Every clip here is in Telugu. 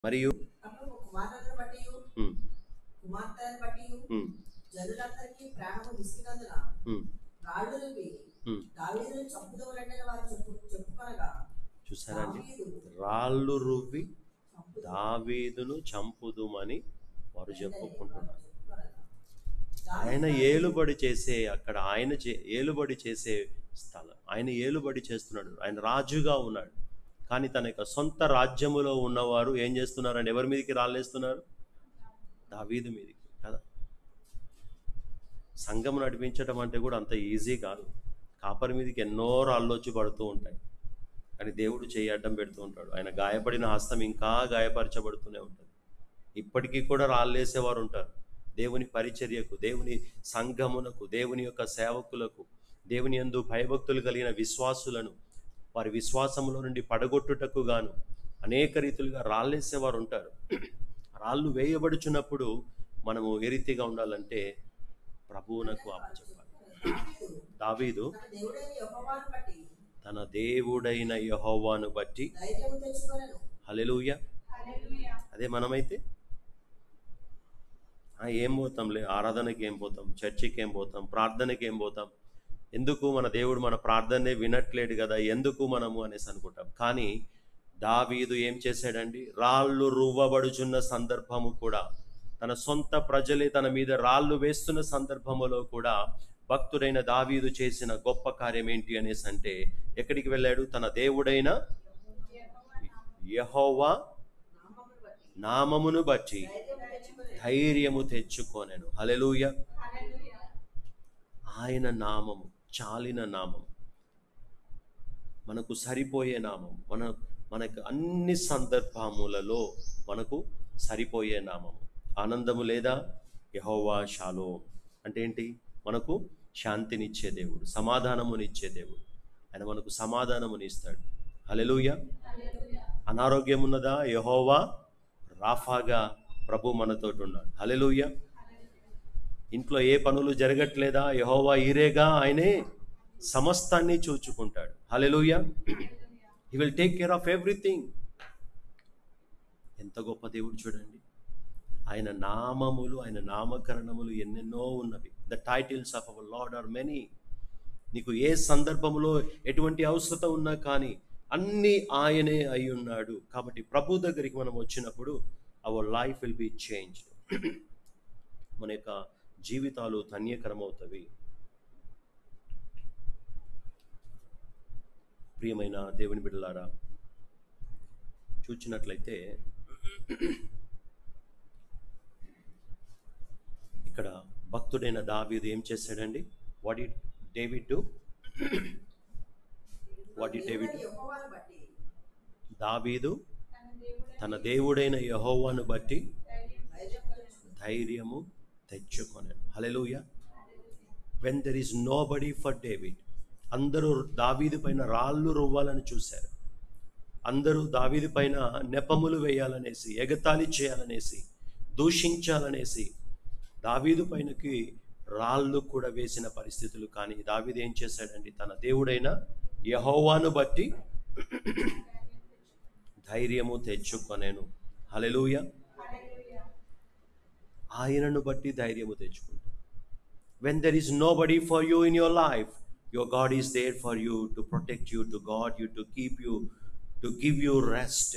మరియు అప్పుడు కుమారులను బట్టి ఉమ్, కుమార్తెలను బట్టి ఉమ్, జనులందరికీ ప్రాణము విసిగినందున ఉమ్, రాళ్ళు రువ్వి ఉమ్. దావీదును చంపుదవరండని వారు చెప్పుకొనగా చూసారండి, దావీదు రాళ్ళు రువ్వి చంపుదు దావీదును చంపుదుమని వారు చెప్పుకుంటున్నారు. చెప్పుకొనగా ఆయన దావీదు ఏలుబడి చేసే అక్కడ ఏలుబడి చేసే స్థలం, ఆయన ఏలుబడి చేస్తున్నాడు, ఆయన రాజుగా ఉన్నాడు. కానీ తన యొక్క సొంత రాజ్యములో ఉన్నవారు ఏం చేస్తున్నారండి? ఎవరి మీదకి రాళ్ళేస్తున్నారు? దావీదు మీదకి కదా. సంఘం నడిపించడం అంటే కూడా అంత ఈజీ కాదు. కాపరి మీదకి ఎన్నో రాళ్ళు వచ్చి పడుతూ ఉంటాయి, కానీ దేవుడు చేయి అడ్డం పెడుతూ ఉంటాడు. ఆయన గాయపడిన హస్తం ఇంకా గాయపరచబడుతూనే ఉంటుంది. ఇప్పటికీ కూడా రాళ్ళేసేవారు ఉంటారు. దేవుని పరిచర్యకు, దేవుని సంఘమునకు, దేవుని యొక్క సేవకులకు, దేవుని యందు భయభక్తులు కలిగిన విశ్వాసులను వారి విశ్వాసములో నుండి పడగొట్టుటకు గాను అనేక రీతులుగా రాళ్ళేసేవారు ఉంటారు. రాళ్ళు వేయబడుచున్నప్పుడు మనము ఏ రీతిగా ఉండాలంటే ప్రభువునకు అప్పచెప్పాలి. దావీదు తన దేవుడైన యెహోవాను బట్టి తన దేవుడైన యెహోవాను బట్టి ధైర్యము తెచ్చుకొనెను. హల్లెలూయా. అదే మనమైతే ఏం పోతాంలే, ఆరాధనకి ఏం పోతాం, చర్చికి ఏం పోతాం, ప్రార్థనకి ఏం పోతాం, ఎందుకు మన దేవుడు మన ప్రార్థనే వినట్లేడు కదా, ఎందుకు మనము అనేసి అనుకుంటాం. కానీ దావీదు ఏం చేశాడండి? రాళ్ళు రువ్వబడుచున్న సందర్భము కూడా, తన సొంత ప్రజలే తన మీద రాళ్ళు వేస్తున్న సందర్భములో కూడా భక్తుడైన దావీదు చేసిన గొప్ప కార్యం ఏంటి అనేసి అంటే, ఎక్కడికి వెళ్ళాడు? తన దేవుడైన యెహోవా నామమును నామమును బట్టి బట్టి ధైర్యము తెచ్చుకొనెను. ధైర్యము తెచ్చుకొనెను. హల్లెలూయా. ఆయన నామము చాలిన నామం, మనకు సరిపోయే నామం, మనకు అన్ని సందర్భములలో మనకు సరిపోయే నామము. ఆనందము లేదా? యెహోవా షాలోమ్ అంటే ఏంటి? మనకు శాంతినిచ్చే దేవుడు, సమాధానమునిచ్చే దేవుడు. ఆయన మనకు సమాధానమునిస్తాడు. హల్లెలూయా. అనారోగ్యం ఉన్నదా? యెహోవా రాఫాగా ప్రభు మనతోటి ఉన్నాడు. హల్లెలూయా. ఇంట్లో ఏ పనులు జరగట్లేదా? యెహోవా ఈరేగా, ఆయనే సమస్తాన్ని చూచుకుంటాడు. హల్లెలూయా. He will take care of everything. ఎంత గొప్ప దేవుడు చూడండి. ఆయన నామములు, ఆయన నామకరణములు ఎన్నెన్నో ఉన్నవి. The titles of our Lord are many. నీకు ఏ సందర్భంలో ఎటువంటి అవసరత ఉన్నా కానీ అన్నీ ఆయనే అయి ఉన్నాడు. కాబట్టి ప్రభు దగ్గరికి మనం వచ్చినప్పుడు our life will be changed. మన యొక్క జీవితాలు ధన్యకరమవుతవి. ప్రియమైన దేవుని బిడ్డలారా, చూచినట్లయితే ఇక్కడ భక్తుడైన దావీదు ఏం చేశాడండి? What did David do? What did David do? యెహోవాను బట్టి దావీదు తన దేవుడైన యెహోవాను బట్టి ధైర్యము తెచ్చుకొనెను. ధైర్యము తెచ్చుకొనెను. హల్లెలూయా. When there is nobody for David, అందరూ దావీదు పైన రాళ్ళు రువ్వాలని చూశారు. అందరూ దావీదు పైన నెపములు వేయాలనేసి, ఎగతాళి చేయాలనేసి, దూషించాలనేసి దావీదు పైనకి రాళ్ళు కూడా వేసిన పరిస్థితులు. కానీ దావీదు ఏం చేశాడండి? తన దేవుడైన యెహోవాను బట్టి ధైర్యము తెచ్చుకొనెను. హల్లెలూయా. ఆయనను బట్టి ధైర్యము తెచ్చుకుంటాం. When there is nobody for you in your life, your God is there for you to protect you, to guard you, to keep you, to give you rest.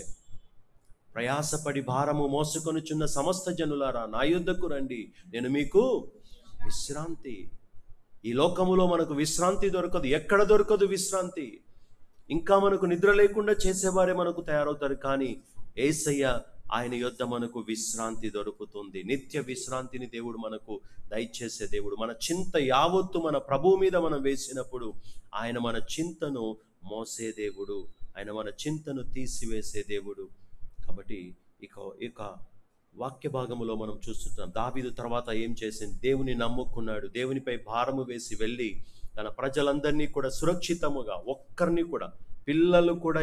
ప్రయాసపడి భారము మోసుకొనుచున్న సమస్త జనులారా నా యొద్దకు రండి, నేను మీకు విశ్రాంతి. ఈ లోకములో మనకు విశ్రాంతి దొరకదు. ఎక్కడ దొరకదు విశ్రాంతి. ఇంకా మనకు నిద్ర లేకుండా చేసేవారే మనకు తయారవుతారు. కానీ యేసయ్య, ఆయన యొద్ద మనకు విశ్రాంతి దొరుకుతుంది. నిత్య విశ్రాంతిని దేవుడు మనకు దయచేసే దేవుడు. మన చింత యావత్తు మన ప్రభువు మీద మనం వేసినప్పుడు ఆయన మన చింతను మోసే దేవుడు, ఆయన మన చింతను తీసివేసే దేవుడు. కాబట్టి ఇక వాక్య భాగములో మనం చూస్తుంటాం, దావీదు తర్వాత ఏం చేసింది? దేవుని నమ్ముకున్నాడు. దేవునిపై భారము వేసి వెళ్ళి తన ప్రజలందరినీ కూడా సురక్షితముగా, ఒక్కరిని కూడా, పిల్లలు కూడా,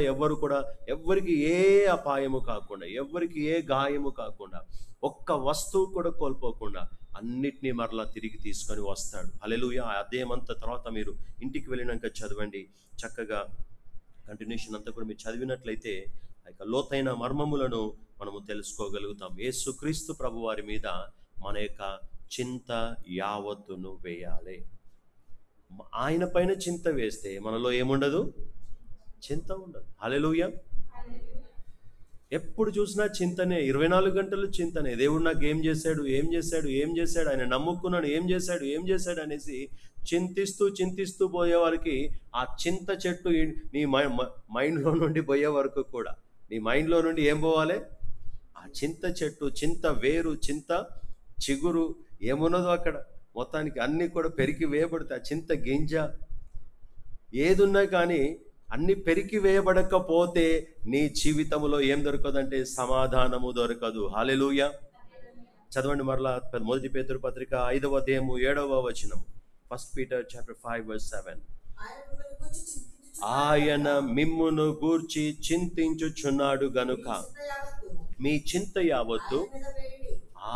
ఎవరికి ఏ అపాయము కాకుండా, ఎవరికి ఏ గాయము కాకుండా, ఒక్క వస్తువు కూడా కోల్పోకుండా అన్నిటినీ మరలా తిరిగి తీసుకొని వస్తాడు. హల్లెలూయా. ఆ అధ్యాయం అంతా తర్వాత మీరు ఇంటికి వెళ్ళినాక చదవండి. చక్కగా కంటిన్యూషన్ అంతా కూడా మీరు చదివినట్లయితే ఆ యొక్క లోతైన మర్మములను మనము తెలుసుకోగలుగుతాం. యేసుక్రీస్తు ప్రభు వారి మీద మన యొక్క చింత యావత్తును వేయాలి. ఆయన పైన చింత వేస్తే మనలో ఏముండదు? చింత ఉండదు. హల్లెలూయా. ఎప్పుడు చూసినా చింతనే, 24 గంటలు చింతనే. దేవుడు నాకు ఏం చేశాడు, ఏం చేశాడు, ఏం చేశాడు, ఆయన నమ్ముకున్నాను, ఏం చేశాడు, ఏం చేశాడు అనేసి చింతిస్తూ చింతిస్తూ పోయే వారికి ఆ చింత చెట్టు నీ మైండ్లో నుండి పోయే వరకు కూడా నీ మైండ్లో నుండి ఏం పోవాలి? ఆ చింత చెట్టు, చింత వేరు, చింత చిగురు ఏమున్నదో అక్కడ మొత్తానికి అన్నీ కూడా పెరికి వేయబడతాయి. ఆ చింత గింజ ఏదున్నా కానీ అన్ని పెరికి వేయబడకపోతే నీ జీవితంలో ఏం దొరకదంటే సమాధానము దొరకదు. హల్లెలూయా. చదవండి మరలా 1 పేతురు పత్రిక 5వ అధ్యాయము 7వ వచనం. 1 Peter chapter 5 verse 7. ఆయన మిమ్మును గూర్చి చింతించుచున్నాడు గనుక మీ చింత యావత్తు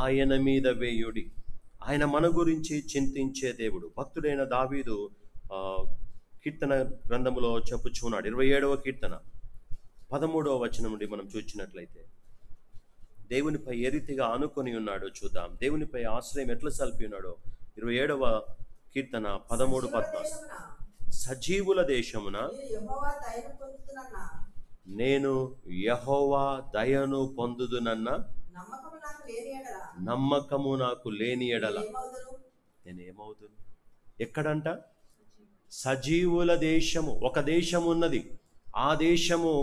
ఆయన మీద వేయుడి. ఆయన మన గురించి చింతించే దేవుడు. భక్తుడైన దావీదు కీర్తన గ్రంథములో చెప్పుచున్నాడు. 27వ కీర్తన 13వ వచనం నుండి మనం చూచినట్లయితే దేవునిపై ఏ రీతిగా ఆనుకొని ఉన్నాడో చూద్దాం. దేవునిపై ఆశ్రయం ఎట్లా సల్పి ఉన్నాడో. 27వ కీర్తన 13-14. సజీవుల దేశమున నేను యెహోవా దయను పొందుదునన్న నమ్మకము నాకు లేని ఎడల నేనేమవుదును? ఎక్కడంట? సజీవుల దేశము. ఒక దేశం ఉన్నది. ఆ దేశము,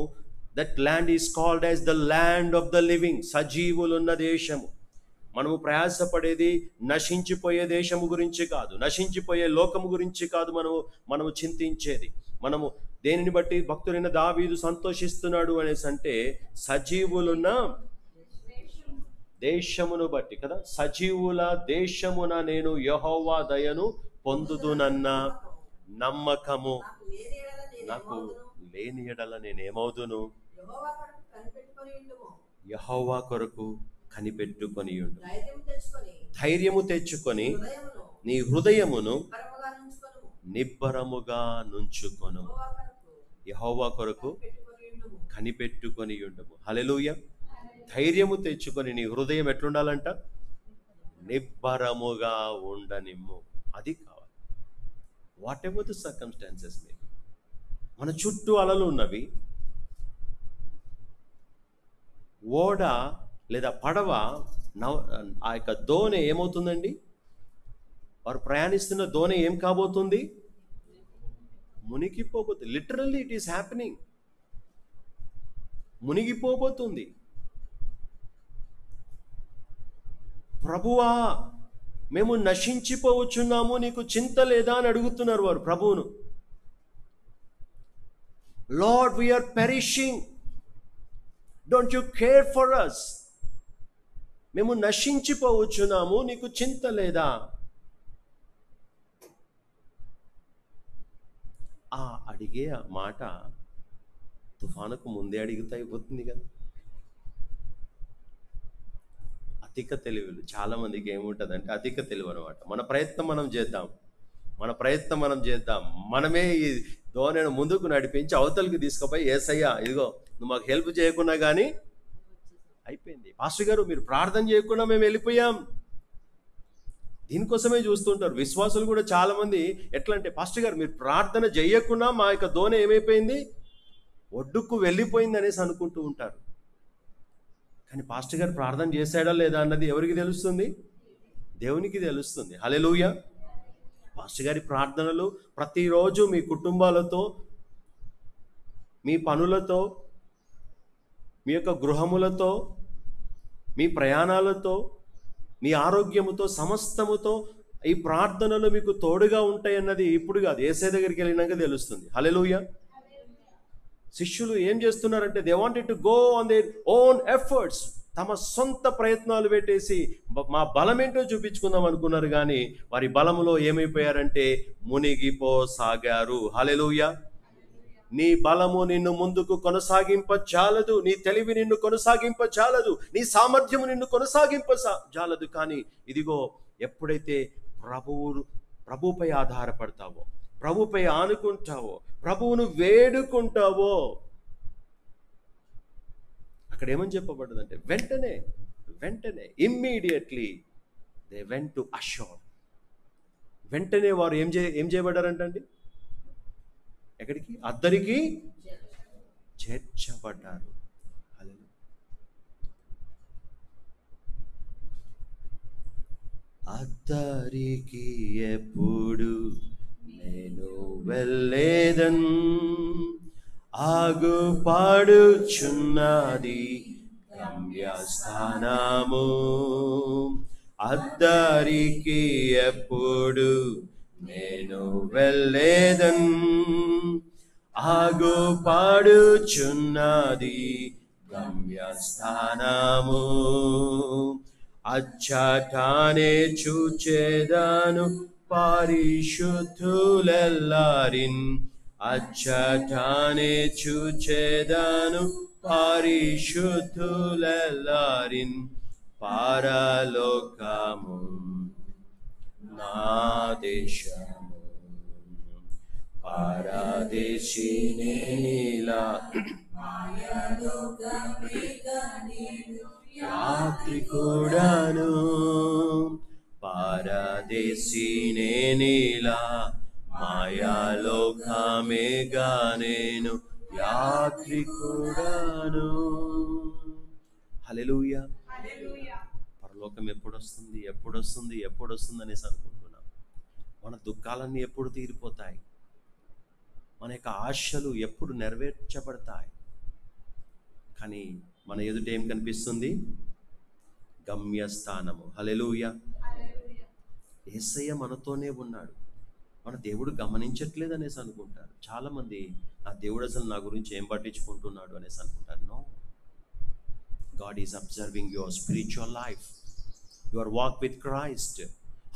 that land is called as the land of the living. సజీవులున్న దేశము. మనము ప్రయాసపడేది నశించిపోయే దేశము గురించి కాదు, నశించిపోయే లోకము గురించి కాదు. మనము చింతించేది, మనము దేనిని బట్టి భక్తుడైన దావీదు సంతోషిస్తున్నాడు అనేసి అంటే సజీవులున్న దేశమును బట్టి కదా. సజీవుల దేశమున నేను యెహోవా దయను పొందుదునన్న నమ్మకము నాకు లేని ఎడల నేనేమవుదును? యెహోవా కొరకు కనిపెట్టుకొని ఉండు. ధైర్యము తెచ్చుకొని నీ హృదయమును నిబ్బరముగా నుంచుకొను. యెహోవా కొరకు కనిపెట్టుకొని ఉండుము. హల్లెలూయా. ధైర్యము తెచ్చుకొని నీ హృదయం ఎట్లుండాలంట? నిబ్బరముగా ఉండనిమ్ము. అది కావాలి. వాట్ ఎవర్ ద సర్కమ్స్టాన్సెస్ మే. మన చుట్టూ అలలు ఉన్నవి. ఓడ లేదా పడవ, ఆ యొక్క దోణి ఏమవుతుందండి? వారు ప్రయాణిస్తున్న దోణి ఏం కాబోతుంది? మునిగిపోబోతుంది. Literally it is happening. మునిగిపోబోతుంది. ప్రభువా, మేము నశించిపోవచ్చున్నాము, నీకు చింత లేదా అని అడుగుతున్నారు వారు ప్రభువును. Lord, we are perishing, don't you care for us? మేము నశించిపోవచ్చున్నాము, నీకు చింత లేదా? ఆ అడిగే మాట తుఫానుకు ముందే అడిగితే అయిపోతుంది కదా. అధిక తెలివిలు చాలా మందికి ఏముంటుందంటే అధిక తెలివి అనమాట. మన ప్రయత్నం మనం చేద్దాం. మనమే ఈ దోణిని ముందుకు నడిపించి అవతలికి తీసుకుపోయి, యేసయ్యా ఇదిగో నువ్వు మాకు హెల్ప్ చేయకున్నా కానీ అయిపోయింది. పాస్టర్ గారు మీరు ప్రార్థన చేయకుండా మేము వెళ్ళిపోయాం. దీనికోసమే చూస్తుంటారు విశ్వాసులు కూడా చాలా మంది. ఎట్లా అంటే, పాస్టర్ గారు మీరు ప్రార్థన చేయకుండా మా యొక్క దోణి ఏమైపోయింది? ఒడ్డుకు వెళ్ళిపోయింది అనేసి అనుకుంటూ ఉంటారు. కానీ పాస్టర్ గారు ప్రార్థన చేశాడా లేదా అన్నది ఎవరికి తెలుస్తుంది? దేవునికి తెలుస్తుంది. హల్లెలూయా. పాస్టర్ గారి ప్రార్థనలు ప్రతిరోజు మీ కుటుంబాలతో, మీ పనులతో, మీ యొక్క గృహములతో, మీ ప్రయాణాలతో, మీ ఆరోగ్యముతో, సమస్తముతో ఈ ప్రార్థనలు మీకు తోడుగా ఉంటాయన్నది ఇప్పుడు కాదు, యేసయ్య దగ్గరికి వెళ్ళినాక తెలుస్తుంది. హల్లెలూయా. శిష్యులు ఏం చేస్తున్నారంటే, they wanted to go on their own efforts. తమ సొంత ప్రయత్నాలు పెట్టేసి మా బలం ఏంటో చూపించుకుందాం అనుకున్నారు. కానీ వారి బలములో ఏమైపోయారంటే మునిగిపోసాగారు. హల్లెలూయా. నీ బలము నిన్ను ముందుకు కొనసాగింపచాలదు, నీ తెలివి నిన్ను కొనసాగింపచాలదు, నీ సామర్థ్యము నిన్ను కొనసాగింపచాలదు. కానీ ఇదిగో, ఎప్పుడైతే ప్రభువుపై ఆధారపడతావో, ప్రభుపై ఆనుకుంటావో, ప్రభువును వేడుకుంటావో, అక్కడ ఏమని చెప్పబడ్డదంటే వెంటనే వెంటనే immediately they went to ashore. వెంటనే వారు ఏం చేయబడ్డారంటండి? ఎక్కడికి? అద్దరికి చేర్చబడ్డారు. అద్దరికి ఎప్పుడు నేను వెళ్ళేదన్, ఆగుపాడుచున్నది గమ్యస్థానము. అద్దరికి ఎప్పుడు నేను వెళ్ళేదన్, ఆగుపాడుచున్నది గమ్యస్థానము. అచ్చటానే చూచేదాను పరిశుద్ధులెల్లారిన్, అచ్చటానే చూచేదాను పరిశుద్ధులెల్లారిన్. పరలోకము నా దేశము, పరదేశీ నేనిలా యాత్రికుడాను, పరదేశీ నేనిలా మాయాలోకమేగా నేను యాత్రికుడాను. హల్లెలూయా. పరలోకం ఎప్పుడొస్తుంది ఎప్పుడొస్తుంది ఎప్పుడొస్తుంది అనేసి అనుకుంటున్నాం. మన దుఃఖాలన్నీ ఎప్పుడు తీరిపోతాయి? మన యొక్క ఆశలు ఎప్పుడు నెరవేర్చబడతాయి? కానీ మన ఎదుట ఏం కనిపిస్తుంది? గమ్యస్థానము. హల్లెలూయా. యేసయ్య మనతోనే ఉన్నాడు. మన దేవుడు గమనించట్లేదు అనేసి అనుకుంటారు చాలామంది. నా దేవుడు అసలు నా గురించి ఏం పట్టించుకుంటున్నాడు అనేసి అనుకుంటారు. No, God is observing your spiritual life, your walk with Christ,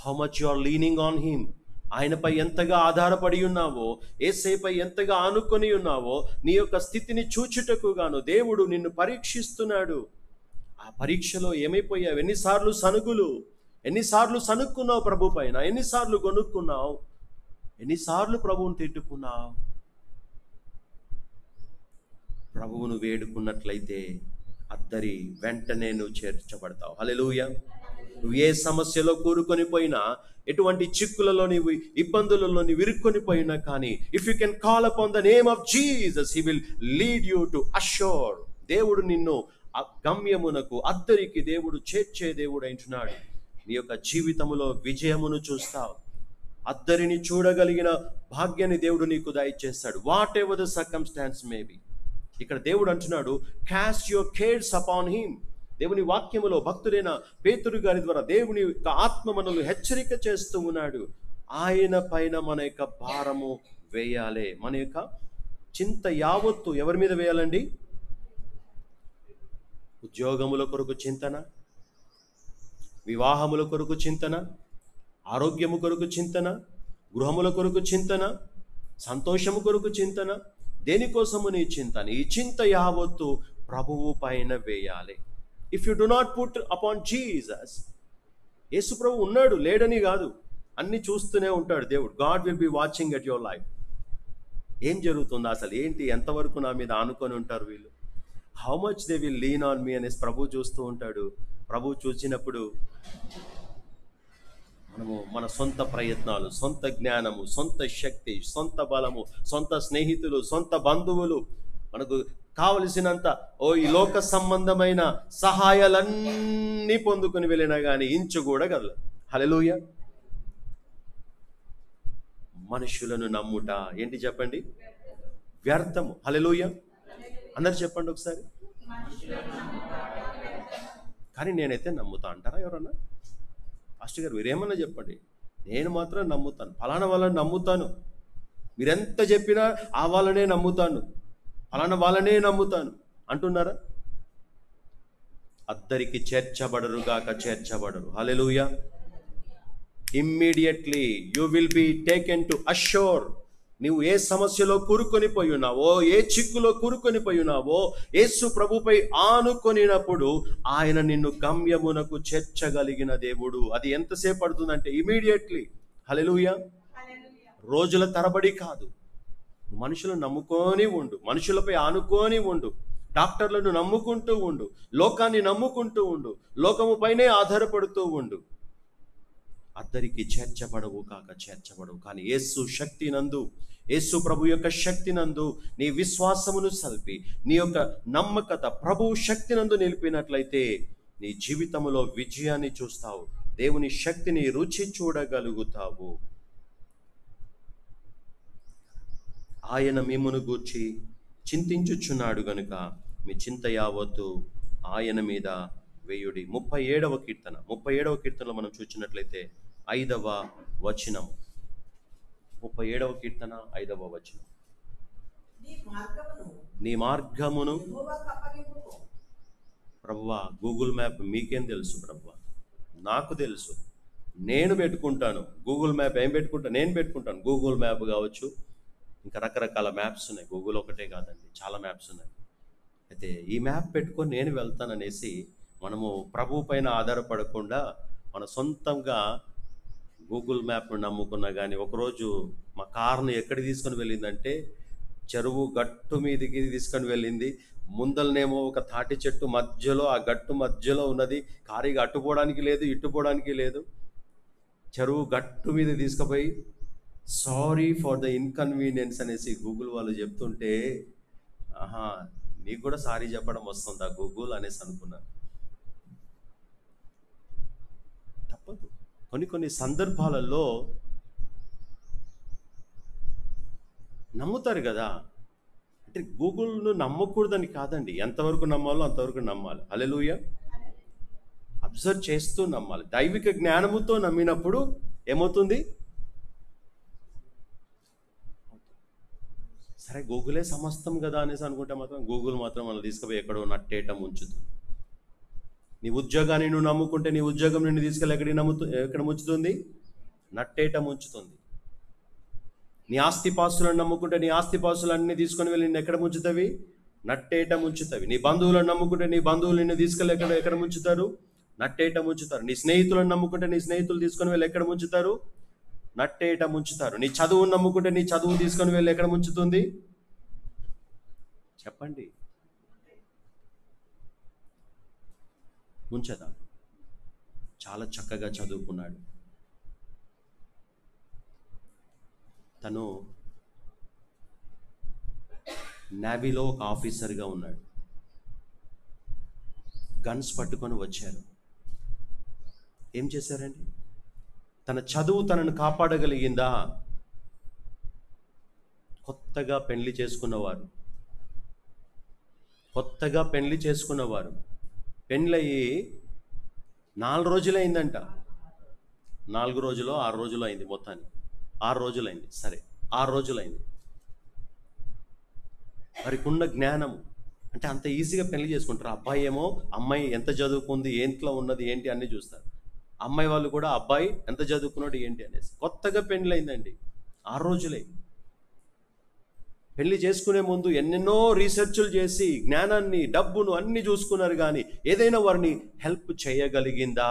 how much you are leaning on him. ఆయనపై ఎంతగా ఆధారపడి ఉన్నావో, యేసయ్యపై ఎంతగా ఆనుకొని ఉన్నావో, నీ యొక్క స్థితిని చూచుటకు గాను దేవుడు నిన్ను పరీక్షిస్తున్నాడు. ఆ పరీక్షలో ఏమైపోయావు? ఎన్నిసార్లు సనుగులు, ఎన్నిసార్లు సనుక్కున్నావు ప్రభు పైన, ఎన్నిసార్లు కొనుక్కున్నావు, ఎన్నిసార్లు ప్రభువును తిట్టుకున్నావు. ప్రభువును వేడుకున్నట్లయితే అద్దరి వెంటనే నువ్వు చేర్చబడతావు. హల్లెలూయా. నువ్వు ఏ సమస్యలో కూరుకొని పోయినా, ఎటువంటి చిక్కులలో నీవు ఇబ్బందులలో నీవు ఇరుక్కొని పోయినా కానీ, if you can call upon the name of Jesus, he will lead you to ashore. దేవుడు నిన్ను గమ్యమునకు, అద్దరికి దేవుడు చేర్చే దేవుడు అంటున్నాడు. నీ యొక్క జీవితంలో విజయమును చూస్తావు. అద్దరిని చూడగలిగిన భాగ్యాన్ని దేవుడు నీకు దయచేస్తాడు. Whatever the circumstances may be. ఇక్కడ దేవుడు అంటున్నాడు, cast your cares upon him. దేవుని వాక్యములో భక్తుడైన పేతురు గారి ద్వారా దేవుని యొక్క ఆత్మ మనల్ని హెచ్చరిక చేస్తూ ఉన్నాడు. ఆయన పైన మన యొక్క భారము వేయాలి. మన యొక్క చింత యావత్తు ఎవరి మీద వేయాలండి? ఉద్యోగముల కొరకు చింతన, వివాహముల కొరకు చింతన, ఆరోగ్యము కొరకు చింతన, గృహముల కొరకు చింతన, సంతోషము కొరకు చింతన. దేనికోసము నీ చింతన? ఈ చింత యావత్తు ప్రభువు పైన వేయాలి. If you do not put upon Jesus, యేసు ప్రభు ఉన్నాడు లేడని కాదు, అన్ని చూస్తూనే ఉంటాడు దేవుడు. God will be watching at your life. ఏం జరుగుతుంది అసలు, ఏంటి, ఎంతవరకు నా మీద ఆనుకొని ఉంటారు వీళ్ళు, how much they will lean on me అనేసి ప్రభు చూస్తూ ఉంటాడు. ప్రభు చూసినప్పుడు మనము మన సొంత ప్రయత్నాలు, సొంత జ్ఞానము, సొంత శక్తి, సొంత బలము, సొంత స్నేహితులు, సొంత బంధువులు, మనకు కావలసినంత ఈ లోక సంబంధమైన సహాయాలన్నీ పొందుకొని వెళ్ళినా కానీ ఇంచు కూడా కదలదు. హల్లెలూయా. మనుషులను నమ్ముట ఏంటి చెప్పండి? వ్యర్థము. హల్లెలూయా. అందరు చెప్పండి ఒకసారి. కానీ నేనైతే నమ్ముతా అంటారా ఎవరన్నా? పాస్టర్ గారు మీరేమన్నా చెప్పండి, నేను మాత్రం నమ్ముతాను, ఫలానా వాళ్ళని నమ్ముతాను, మీరెంత చెప్పినా ఆ వాళ్ళనే నమ్ముతాను, ఫలానా వాళ్ళనే నమ్ముతాను అంటున్నారా? అద్దరికి చేర్చబడరుగాక చేర్చబడరు. హల్లెలూయా. Immediately you will be taken to assure. నీవు ఏ సమస్యలో కూరుకొని పోయి ఉన్నావో, ఏ చిక్కులో కూరుకొని పోయి ఉన్నావో, యేసు ప్రభుపై ఆనుకొనినప్పుడు ఆయన నిన్ను గమ్యమునకు చేర్చగలిగిన దేవుడు. అది ఎంతసేపు పడుతుందంటే ఇమీడియట్లీ. హల్లెలూయా. రోజుల తరబడి కాదు. మనుషులను నమ్ముకొని ఉండు, మనుషులపై ఆనుకొని ఉండు. డాక్టర్లను నమ్ముకుంటూ ఉండు, లోకాన్ని నమ్ముకుంటూ ఉండు, లోకము పైనే ఆధారపడుతూ ఉండు. అద్దరికి చేర్చబడవు కాక చేర్చబడవు. కానీ యేసు శక్తి నందు, యేసు ప్రభు యొక్క శక్తి నందు నీ విశ్వాసమును సల్పి, నీ యొక్క నమ్మకత ప్రభు శక్తి నందు నిలిపినట్లయితే నీ జీవితంలో విజయాన్ని చూస్తావు, దేవుని శక్తిని రుచి చూడగలుగుతావు. ఆయన మిమ్మును గూర్చి చింతించుచున్నాడు గనుక మీ చింత యావత్తు ఆయన మీద వేయుడి. 37వ కీర్తనలో మనం చూసినట్లయితే 5వ వచనం. 37వ కీర్తన 5వ వచనం. నీ మార్గమును ప్రభువా, గూగుల్ మ్యాప్ మీకేం తెలుసు ప్రభువా? నాకు తెలుసు. నేను పెట్టుకుంటాను గూగుల్ మ్యాప్. ఏం పెట్టుకుంటాను? నేను పెట్టుకుంటాను గూగుల్ మ్యాప్ కావచ్చు, ఇంకా రకరకాల మ్యాప్స్ ఉన్నాయి. గూగుల్ ఒకటే కాదండి, చాలా మ్యాప్స్ ఉన్నాయి. అయితే ఈ మ్యాప్ పెట్టుకొని నేను వెళ్తాననేసి మనము ప్రభు పైన ఆధారపడకుండా మన సొంతంగా గూగుల్ మ్యాప్ను నమ్ముకున్నా కానీ, ఒకరోజు మా కార్ను ఎక్కడికి తీసుకొని వెళ్ళిందంటే చెరువు గట్టు మీదకి తీసుకొని వెళ్ళింది. ముందలనేమో ఒక తాటి చెట్టు మధ్యలో, ఆ గట్టు మధ్యలో ఉన్నది. కారుగా అట్టుపోవడానికి లేదు, ఇట్టుపోవడానికి లేదు. చెరువు గట్టు మీద తీసుకుపోయి సారీ ఫర్ ద ఇన్కన్వీనియన్స్ అనేసి గూగుల్ వాళ్ళు చెప్తుంటే, ఆహా, నీకు కూడా సారీ చెప్పడం వస్తుందా గూగుల్ అనేసి అనుకున్నాను. తప్పదు. కొన్ని సందర్భాలలో నమ్ముతారు కదా. అంటే గూగుల్ను నమ్మకూడదని కాదండి, ఎంతవరకు నమ్మాలో అంతవరకు నమ్మాలి. హల్లెలూయా. అబ్జర్వ్ చేస్తూ నమ్మాలి. దైవిక జ్ఞానముతో నమ్మినప్పుడు ఏమవుతుంది? సరే గూగులే సమస్తం కదా అనేసి అనుకుంటే మాత్రం గూగుల్ మాత్రం మనం తీసుకుపోయి ఎక్కడో నట్టేయటం ఉంచుతుంది. నీ ఉద్యోగాన్ని నువ్వు నమ్ముకుంటే నీ ఉద్యోగం నిన్ను తీసుకెళ్ళి ఎక్కడ ముంచుతుంది? నట్టేయటం ఉంచుతుంది. నీ ఆస్తిపాస్తులను నమ్ముకుంటే నీ ఆస్తిపాస్తులన్నీ తీసుకొని వెళ్ళి నిన్ను ఎక్కడ ముంచుతావి? నట్టేయటం ఉంచుతావి. నీ బంధువులను నమ్ముకుంటే నీ బంధువులు నిన్ను తీసుకెళ్ళి ఎక్కడ ముంచుతారు? నట్టేయటం ఉంచుతారు. నీ స్నేహితులను నమ్ముకుంటే నీ స్నేహితులు తీసుకొని వెళ్ళి ఎక్కడ ముంచుతారు? నట్టేయటం ఉంచుతారు. నీ చదువును నమ్ముకుంటే నీ చదువు తీసుకొని వెళ్ళి ఎక్కడ ముంచుతుంది? చెప్పండి, ముంచదా? చాలా చక్కగా చదువుకున్నాడు. తను నేవీలో ఒక ఆఫీసర్గా ఉన్నాడు. గన్స్ పట్టుకొని వచ్చారు. ఏం చేశారండి? తన చదువు తనను కాపాడగలిగిందా? కొత్తగా పెళ్లి చేసుకున్నవారు పెళ్ళయి 4 రోజులైందంట. 4 రోజులో 6 రోజులు అయింది, మొత్తానికి 6 రోజులైంది. సరే, 6 రోజులైంది. వారికి ఉన్న జ్ఞానము అంటే అంత ఈజీగా పెళ్లి చేసుకుంటారు. అబ్బాయి ఏమో అమ్మాయి ఎంత చదువుకుంది, ఏంట్లో ఉన్నది ఏంటి అన్నీ చూస్తారు. అమ్మాయి వాళ్ళు కూడా అబ్బాయి ఎంత చదువుకున్నాడు ఏంటి అనేసి. కొత్తగా పెళ్ళయిందండి, 6 రోజులే. పెళ్లి చేసుకునే ముందు ఎన్నెన్నో రీసెర్చ్లు చేసి జ్ఞానాన్ని, డబ్బును అన్ని చూసుకున్నారు. కానీ ఏదైనా వారిని హెల్ప్ చేయగలిగిందా?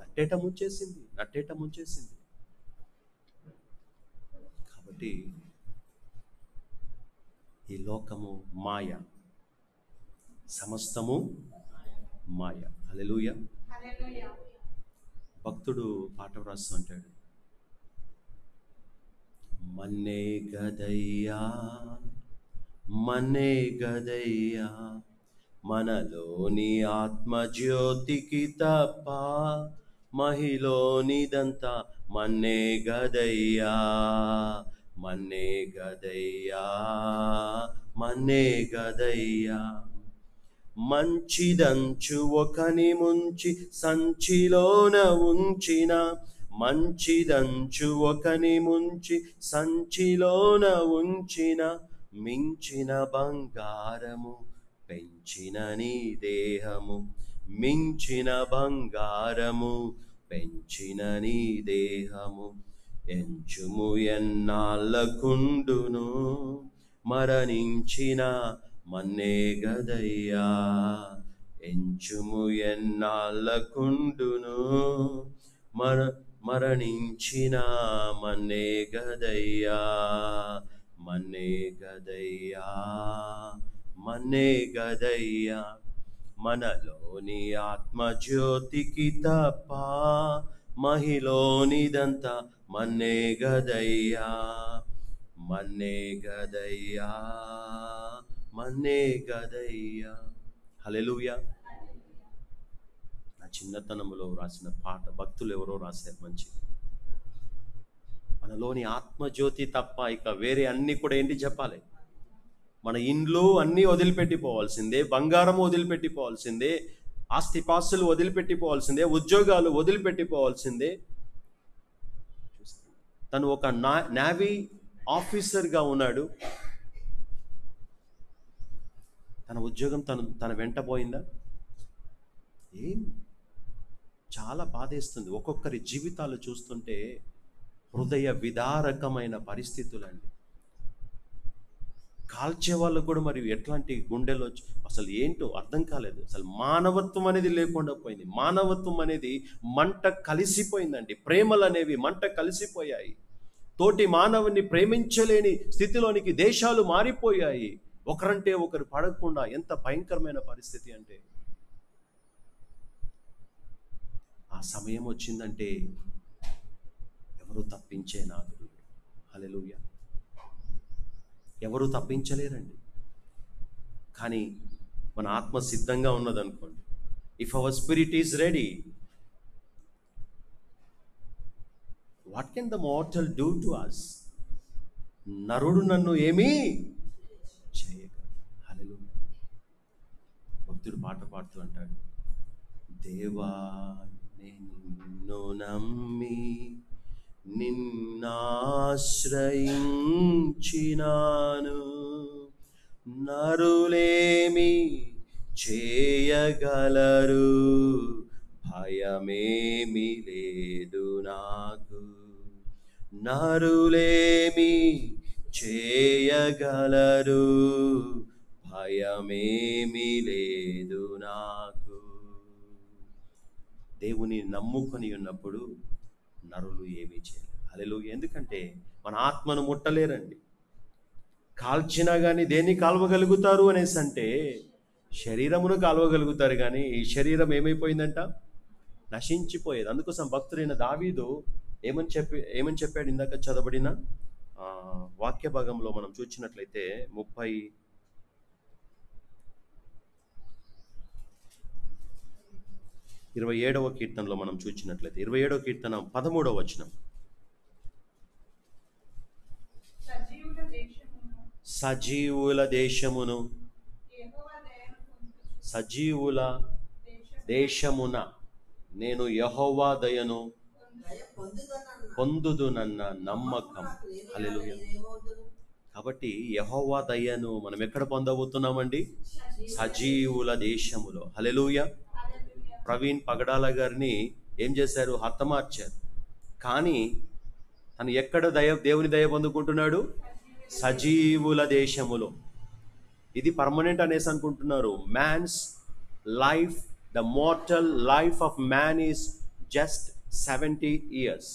నట్టేట ముంచేసింది. కాబట్టి ఈ లోకము మాయ, సమస్తము మాయ. హల్లెలూయా. భక్తుడు పాట వ్రాస్తుంటాడు, మన్నే గదయ్యా మనలోని ఆత్మజ్యోతికి తప్ప మహిలోనిదంతా మన్నే గదయ్యా. మంచిదంచు ఒకని ముంచి సంచిలోన ఉంచిన మించిన బంగారము పెంచిన నీ దేహము ఎంచుము ఎన్నాళ్ళకుండును మరణించిన మన్నే గదయ్యా. మరణించిన మన్నే గదయ్యా. మన్నే గదయ్యా, మనలోని ఆత్మజ్యోతికి తప్ప మహిలోనిదంతా మన్నే గదయ్యా, మన్నే గదయ్యా, మన్నే గదయ్యా. హల్లెలూయా. నా చిన్నతనంలో రాసిన పాట భక్తులు ఎవరో రాశారు మంచి. మనలోని ఆత్మజ్యోతి తప్ప ఇక వేరే అన్ని కూడా ఏంటి చెప్పాలి? మన ఇండ్లు అన్నీ వదిలిపెట్టిపోవాల్సిందే, బంగారం వదిలిపెట్టిపోవాల్సిందే, ఆస్తిపాస్తులు వదిలిపెట్టిపోవాల్సిందే, ఉద్యోగాలు వదిలిపెట్టిపోవాల్సిందే. తను ఒక నేవీ ఆఫీసర్గా ఉన్నాడు. తన ఉద్యోగం తన వెంట పోయిందా? ఏం చాలా బాధేస్తుంది. ఒక్కొక్కరి జీవితాలు చూస్తుంటే హృదయ విదారకమైన పరిస్థితులండి. కాల్చే వాళ్ళు కూడా మరి ఎట్లాంటి గుండెలో అసలు ఏంటో అర్థం కాలేదు. అసలు మానవత్వం అనేది లేకుండా పోయింది. మానవత్వం అనేది మంట కలిసిపోయిందండి. ప్రేమలు అనేవి మంట కలిసిపోయాయి. తోటి మానవుని ప్రేమించలేని స్థితిలోనికి దేశాలు మారిపోయాయి. ఒకరంటే ఒకరు పడకుండా ఎంత భయంకరమైన పరిస్థితి అంటే, ఆ సమయం వచ్చిందంటే ఎవరు తప్పించే నాదుడు. హల్లెలూయా. ఎవరు తప్పించలేరండి. కానీ మన ఆత్మ సిద్ధంగా ఉన్నదనుకోండి, if our spirit is ready, what can the mortal do to us? నరుడు నన్ను ఏమీ చేయగలడు. హల్లెలూయా. భక్తుడు పాట పాడుతూ అంటాడు, దేవా నిన్ను నమ్మి నిన్నాశ్రయించినాను, నరులేమి చేయగలరు, భయమేమి లేదు నాకు. నరులేమి చేయగలరు, భయమేమి లేదు నాకు. దేవుని నమ్ముకొని ఉన్నప్పుడు నరులు ఏమీ చేయలేరు. హల్లెలూయా. ఎందుకంటే మన ఆత్మను ముట్టలేరండి. కాల్చినా కానీ దేన్ని కాల్వగలుగుతారు అనేసి అంటే శరీరమును కాల్వగలుగుతారు, కానీ ఈ శరీరం ఏమైపోయిందంట? నశించిపోయేది. అందుకోసం భక్తుడైన దావీదు ఏమని చెప్పాడు? ఇందాక చదవబడిన వాక్య భాగంలో మనం చూసినట్లయితే 27వ కీర్తనలో మనం చూసినట్లయితే 27వ కీర్తన 13వ వచనం, సజీవుల దేశమును, సజీవుల దేశమున నేను యెహోవా దయను పొందుదునన్న నమ్మకం. హల్లెలూయా. కాబట్టి యెహోవా దయను మనం ఎక్కడ పొందబోతున్నామండి? సజీవుల దేశములో. హల్లెలూయా. ప్రవీణ్ పగడాల గారిని ఏం చేశారు? హతమార్చారు. కానీ తను ఎక్కడ దేవుని దయ పొందుకుంటున్నాడు? సజీవుల దేశములో. ఇది పర్మనెంట్ అనేసి అనుకుంటున్నారు. Man's life, the mortal life of man is just 70 years.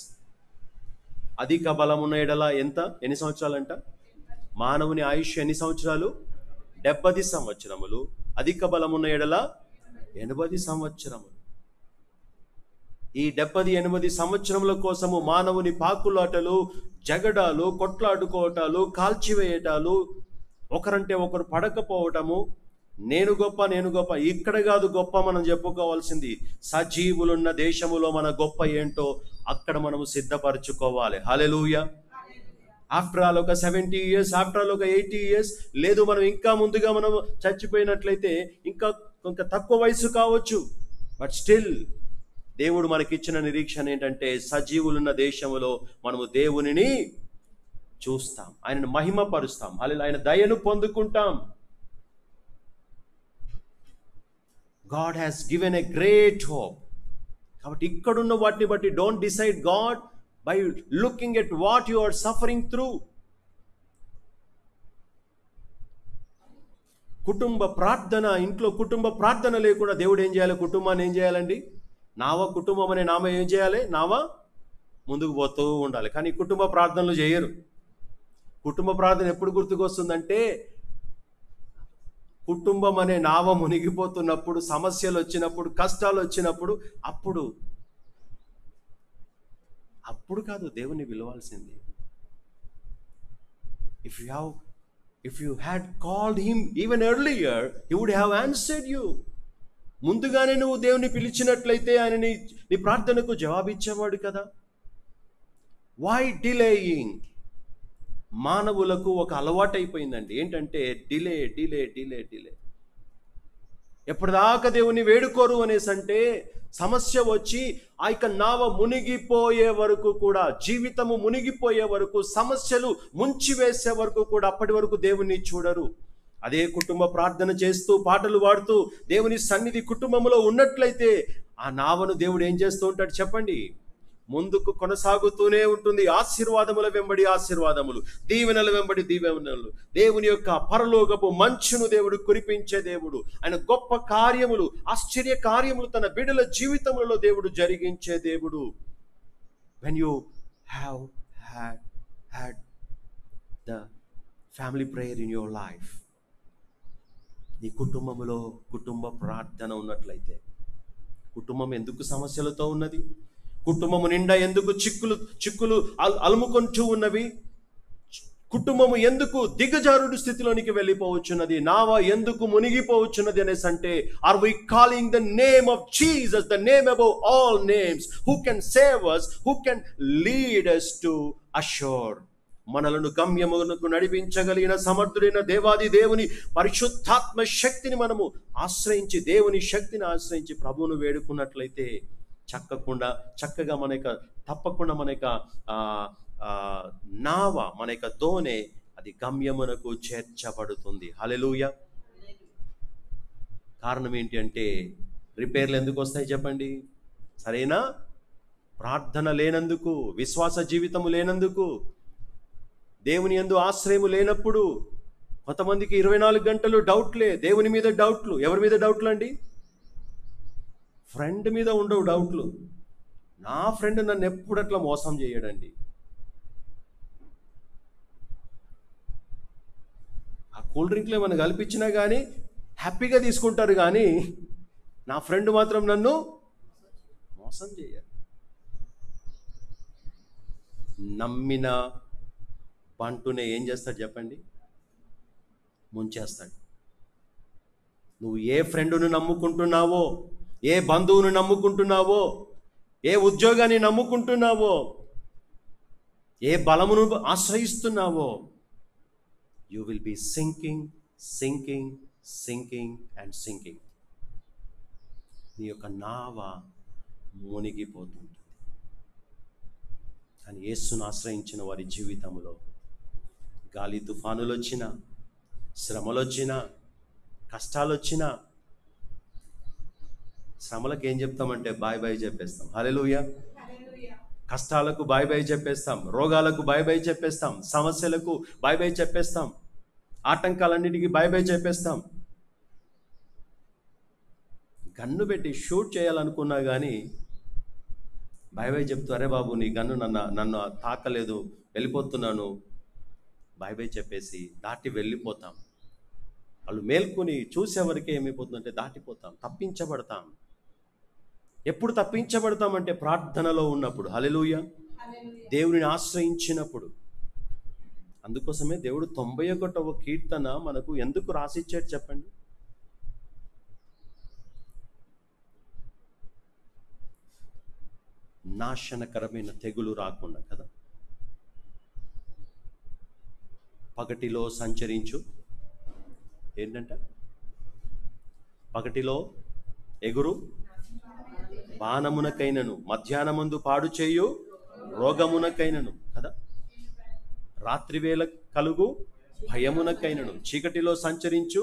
అధిక బలమున్న ఎడల ఎన్ని సంవత్సరాలంట? మానవుని ఆయుష్ ఎన్ని సంవత్సరాలు? 70 సంవత్సరములు. అధిక బలమున్న ఎడల 80 సంవత్సరములు. ఈ 70-80 సంవత్సరముల కోసము మానవుని పాకులాటలు, జగడాలు, కొట్లాడుకోవటాలు, కాల్చివేయటాలు, ఒకరంటే ఒకరు పడకపోవటము, నేను గొప్ప నేను గొప్ప. ఇక్కడ కాదు గొప్ప మనం చెప్పుకోవాల్సింది, సజీవులున్న దేశములో మన గొప్ప ఏంటో అక్కడ మనము సిద్ధపరచుకోవాలి. హల్లెలూయా. ఆఫ్టర్ ఆల్ ఒక 70 years, ఆఫ్టర్ ఆల్ ఒక 80 years, లేదు మనం ఇంకా ముందుగా మనం చచ్చిపోయినట్లయితే ఇంకా తక్కువ వయసు కావచ్చు, బట్ స్టిల్ దేవుడు మనకిచ్చిన నిరీక్షణ ఏంటంటే సజీవులున్న దేశములో మనము దేవునిని చూస్తాం, ఆయనను మహిమపరుస్తాం, ఆయన దయను పొందుకుంటాం. God has given a great hope. కాబట్టి ఇక్కడున్న వాటిని బట్టి don't decide God by looking at what you are suffering through. కుటుంబ ప్రార్థన, ఇంట్లో కుటుంబ ప్రార్థన లేకుండా దేవుడు ఏం చేయాలి? కుటుంబాన్ని ఏం చేయాలండి? కుటుంబం అనే నామ ఏం చేయాలి? ముందుకు పోతూ ఉండాలి. కానీ కుటుంబ ప్రార్థనలు చేయరు. కుటుంబ ప్రార్థన ఎప్పుడు గుర్తుకొస్తుందంటే కుటుంబం అనే నావ మునిగిపోతున్నప్పుడు, సమస్యలు వచ్చినప్పుడు, కష్టాలు వచ్చినప్పుడు, అప్పుడు కాదు దేవుని పిలవాల్సింది. If you had called him even earlier, he would have answered you. ముందుగానే నువ్వు దేవుని పిలిచినట్లయితే ఆయన నీ ప్రార్థనకు జవాబిచ్చేవాడు కదా. Why delaying? మానవులకు ఒక అలవాటు అయిపోయిందండి. ఏంటంటే డిలే. ఎప్పటిదాకా దేవుని వేడుకోరు అనేసి అంటే సమస్య వచ్చి ఆ యొక్క నావ మునిగిపోయే వరకు కూడా, జీవితము మునిగిపోయే వరకు, సమస్యలు ముంచివేసే వరకు కూడా అప్పటి వరకు దేవుని చూడరు. అదే కుటుంబ ప్రార్థన చేస్తూ పాటలు పాడుతూ దేవుని సన్నిధి కుటుంబంలో ఉన్నట్లయితే ఆ నావను దేవుడు ఏం చేస్తూ ఉంటాడు చెప్పండి? ముందుకు కొనసాగుతూనే ఉంటుంది. ఆశీర్వాదముల వెంబడి ఆశీర్వాదములు, దీవెనల వెంబడి దీవెనలు. దేవుని యొక్క పరలోకపు మంచును దేవుడు కురిపించే దేవుడు. ఆయన గొప్ప కార్యములు, ఆశ్చర్య కార్యములు తన బిడ్డల జీవితములలో దేవుడు జరిగించే దేవుడు. when you have had the family prayer in your life, నీ కుటుంబములో కుటుంబ ప్రార్థన ఉన్నట్లయితే, కుటుంబం ఎందుకు సమస్యలతో ఉన్నది? కుటుంబము నిండా ఎందుకు చిక్కులు అలుముకొంటూ ఉన్నవి? కుటుంబము ఎందుకు దిగజారుడు స్థితిలోనికి వెళ్ళిపోవచ్చున్నది? నావ ఎందుకు మునిగిపోవచ్చున్నది అనేసి అంటే, are we calling the name of Jesus, the name above all names, who can save us, who can lead us to ashore. మనలను గమ్యమునకు నడిపించగలిగిన సమర్థుడైన దేవాది దేవుని పరిశుద్ధాత్మ శక్తిని మనము ఆశ్రయించి, దేవుని శక్తిని ఆశ్రయించి ప్రభువును వేడుకున్నట్లయితే చక్కగా తప్పకుండా మన యొక్క నావ, మన యొక్క దోణి అది గమ్యమునకు చేర్చబడుతుంది. హల్లెలూయా. కారణం ఏంటి అంటే, రిపేర్లు ఎందుకు వస్తాయి చెప్పండి? సరైన ప్రార్థన లేనందుకు, విశ్వాస జీవితము లేనందుకు, దేవుని యందు ఆశ్రయము లేనప్పుడు. కొంతమందికి 24 గంటలు డౌట్లే, దేవుని మీద డౌట్లు. ఎవరి మీద డౌట్లు అండి? ఫ్రెండ్ మీద ఉండవు డౌట్లు. నా ఫ్రెండ్ నన్ను ఎప్పుడు అట్లా మోసం చేయడండి. ఆ కూల్ డ్రింక్లు ఏమైనా కల్పించినా కానీ హ్యాపీగా తీసుకుంటారు, కానీ నా ఫ్రెండ్ మాత్రం నన్ను మోసం చేయరు. నమ్మిన బంటునే ఏం చేస్తాడు చెప్పండి? ముంచేస్తాడు. నువ్వు ఏ ఫ్రెండును నమ్ముకుంటున్నావో, ఏ బంధువును నమ్ముకుంటున్నావో, ఏ ఉద్యోగాన్ని నమ్ముకుంటున్నావో, ఏ బలమును ఆశ్రయిస్తున్నావో, you will be sinking and sinking. నీ యొక్క నావ మునిగిపోతుంది. కానీ యేసును ఆశ్రయించిన వారి జీవితంలో గాలి తుఫానులు వచ్చినా, శ్రమలు వచ్చినా, కష్టాలు వచ్చినా, శ్రమలకు ఏం చెప్తామంటే బాయ్ చెప్పేస్తాం. హల్లెలూయా. కష్టాలకు బాయ్ చెప్పేస్తాం, రోగాలకు బాయ్ చెప్పేస్తాం, సమస్యలకు బాయ్ చెప్పేస్తాం, ఆటంకాలన్నిటికీ బాయ్ చెప్పేస్తాం. గన్ను పెట్టి షూట్ చేయాలనుకున్నా కానీ బాయ్ చెప్తూ, అరే బాబు నీ గన్ను నన్ను తాకలేదు, వెళ్ళిపోతున్నాను, బాయ్ చెప్పేసి దాటి వెళ్ళిపోతాం. వాళ్ళు మేల్కొని చూసేవరకే ఏమైపోతుందంటే దాటిపోతాం, తప్పించబడతాం. ఎప్పుడు తప్పించబడతామంటే ప్రార్థనలో ఉన్నప్పుడు. హల్లెలూయా. దేవుని ఆశ్రయించినప్పుడు. అందుకోసమే దేవుడు 91వ కీర్తన మనకు ఎందుకు రాసిచ్చాడు చెప్పండి? నాశనకరమైన తెగులు రాకుండా కదా. పగటిలో సంచరించు, ఏంటంట? పగటిలో ఎగురు బాణమునకైనను, మధ్యాహ్నమందు పాడు చేయు రోగమునకైనను కదా. రాత్రివేళ కలుగు భయమునకైనను, చీకటిలో సంచరించు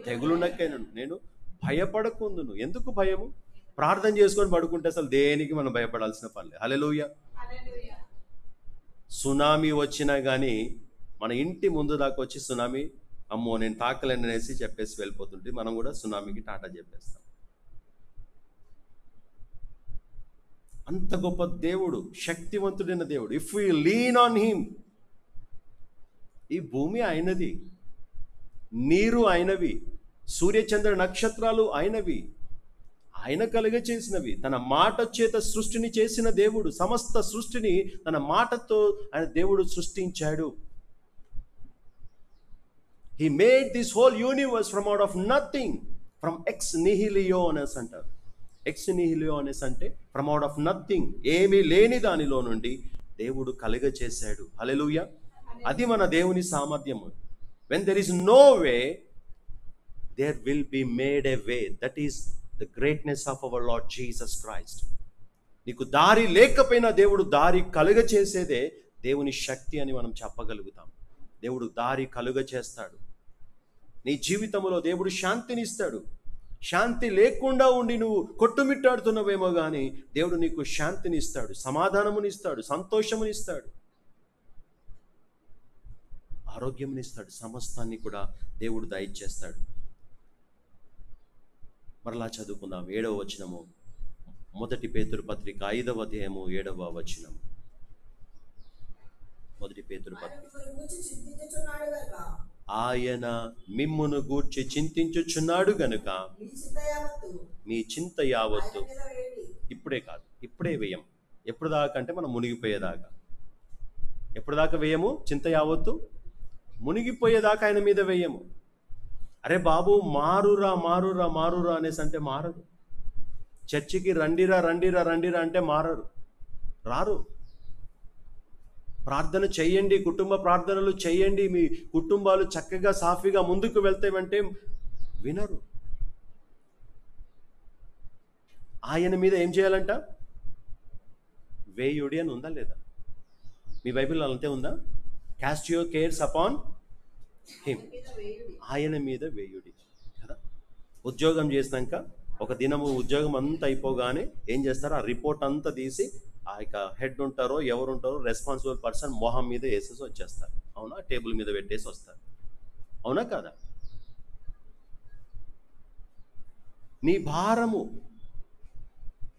తెగులునకైనను నేను భయపడకుందును. ఎందుకు భయము? ప్రార్థన చేసుకొని పడుకుంటే అసలు దేనికి మనం భయపడాల్సిన పనిలే. హల్లెలూయా. సునామీ వచ్చినా కానీ మన ఇంటి ముందు దాకా వచ్చి సునామీ, అమ్మో నేను తాకలేననేసి చెప్పేసి వెళ్ళిపోతుంటే మనం కూడా సునామీకి టాటా చెప్పేస్తాం. అంత గొప్ప దేవుడు, శక్తివంతుడైన దేవుడు. If we lean on him, ఈ భూమి ఆయనది, నీరు ఆయనవి, సూర్యచంద్ర నక్షత్రాలు ఆయనవి, ఆయన కలుగ చేసినవి. తన మాట చేత సృష్టిని చేసిన దేవుడు, సమస్త సృష్టిని తన మాటతో ఆయన దేవుడు సృష్టించాడు. He made this whole universe from out of nothing, from ex nihilo అనేసి అంటారు. ఎక్స్ నిహిలో అనేసి అంటే ఫ్రమ్ అవుట్ ఆఫ్ నథింగ్, ఏమీ లేని దానిలో నుండి దేవుడు కలుగ చేశాడు. హల్లెలూయా. అది మన దేవుని సామర్థ్యము. When there is no way, there will be made a way. That is the greatness of our Lord Jesus Christ. నీకు దారి లేకపోయినా దేవుడు దారి కలుగ చేసేదే దేవుని శక్తి అని మనం చెప్పగలుగుతాం. దేవుడు దారి కలుగ చేస్తాడు. నీ జీవితంలో దేవుడు శాంతిని ఇస్తాడు. శాంతి లేకుండా ఉండి నువ్వు కొట్టుమిట్టాడుతున్నావేమో కానీ దేవుడు నీకు శాంతిని ఇస్తాడు, సమాధానముని ఇస్తాడు, సంతోషముని ఇస్తాడు, ఆరోగ్యముని ఇస్తాడు. సమస్తాన్ని కూడా దేవుడు దయచేస్తాడు. మరలా చదువుకుందాం 7వ వచనము, 1 పేతురు పత్రిక 5వ అధ్యాయము 7వ వచనము. 1 పేతురు పత్రిక. ఆయన మిమ్మును గూర్చి చింతించుచున్నాడు గనుక మీ చింత యావత్తు. ఇప్పుడే కాదు, ఇప్పుడే వేయం. ఎప్పుడు దాకా అంటే మనం మునిగిపోయేదాకా. ఎప్పుడు దాకా వేయము? చింత యావత్తు మునిగిపోయేదాకా ఆయన మీద వేయము. అరే బాబు మారురా మారురా మారురా అనేసి అంటే మారరు. చర్చికి రండిరా రండిరా రండిరా అంటే మారరు, రారు. ప్రార్థన చేయండి, కుటుంబ ప్రార్థనలు చేయండి, మీ కుటుంబాలు చక్కగా సాఫీగా ముందుకు వెళ్తామంటే వినరు. ఆయన మీద ఏం చేయాలంట? వేయుడి అని ఉందా లేదా? మీ బైబిల్లో అంతే ఉందా? Caste your cares upon him. ఆయన మీద వేయుడి కదా. ఉద్యోగం చేసినాక ఒక దినము ఉద్యోగం అంతా అయిపోగానే ఏం చేస్తారు? ఆ రిపోర్ట్ అంతా తీసి ఆ యొక్క హెడ్ ఉంటారో ఎవరు ఉంటారో రెస్పాన్సిబుల్ పర్సన్ మొహం మీద వేసేసి వచ్చేస్తారు. అవునా? టేబుల్ మీద పెట్టేసి వస్తారు. అవునా కాదా? నీ భారము,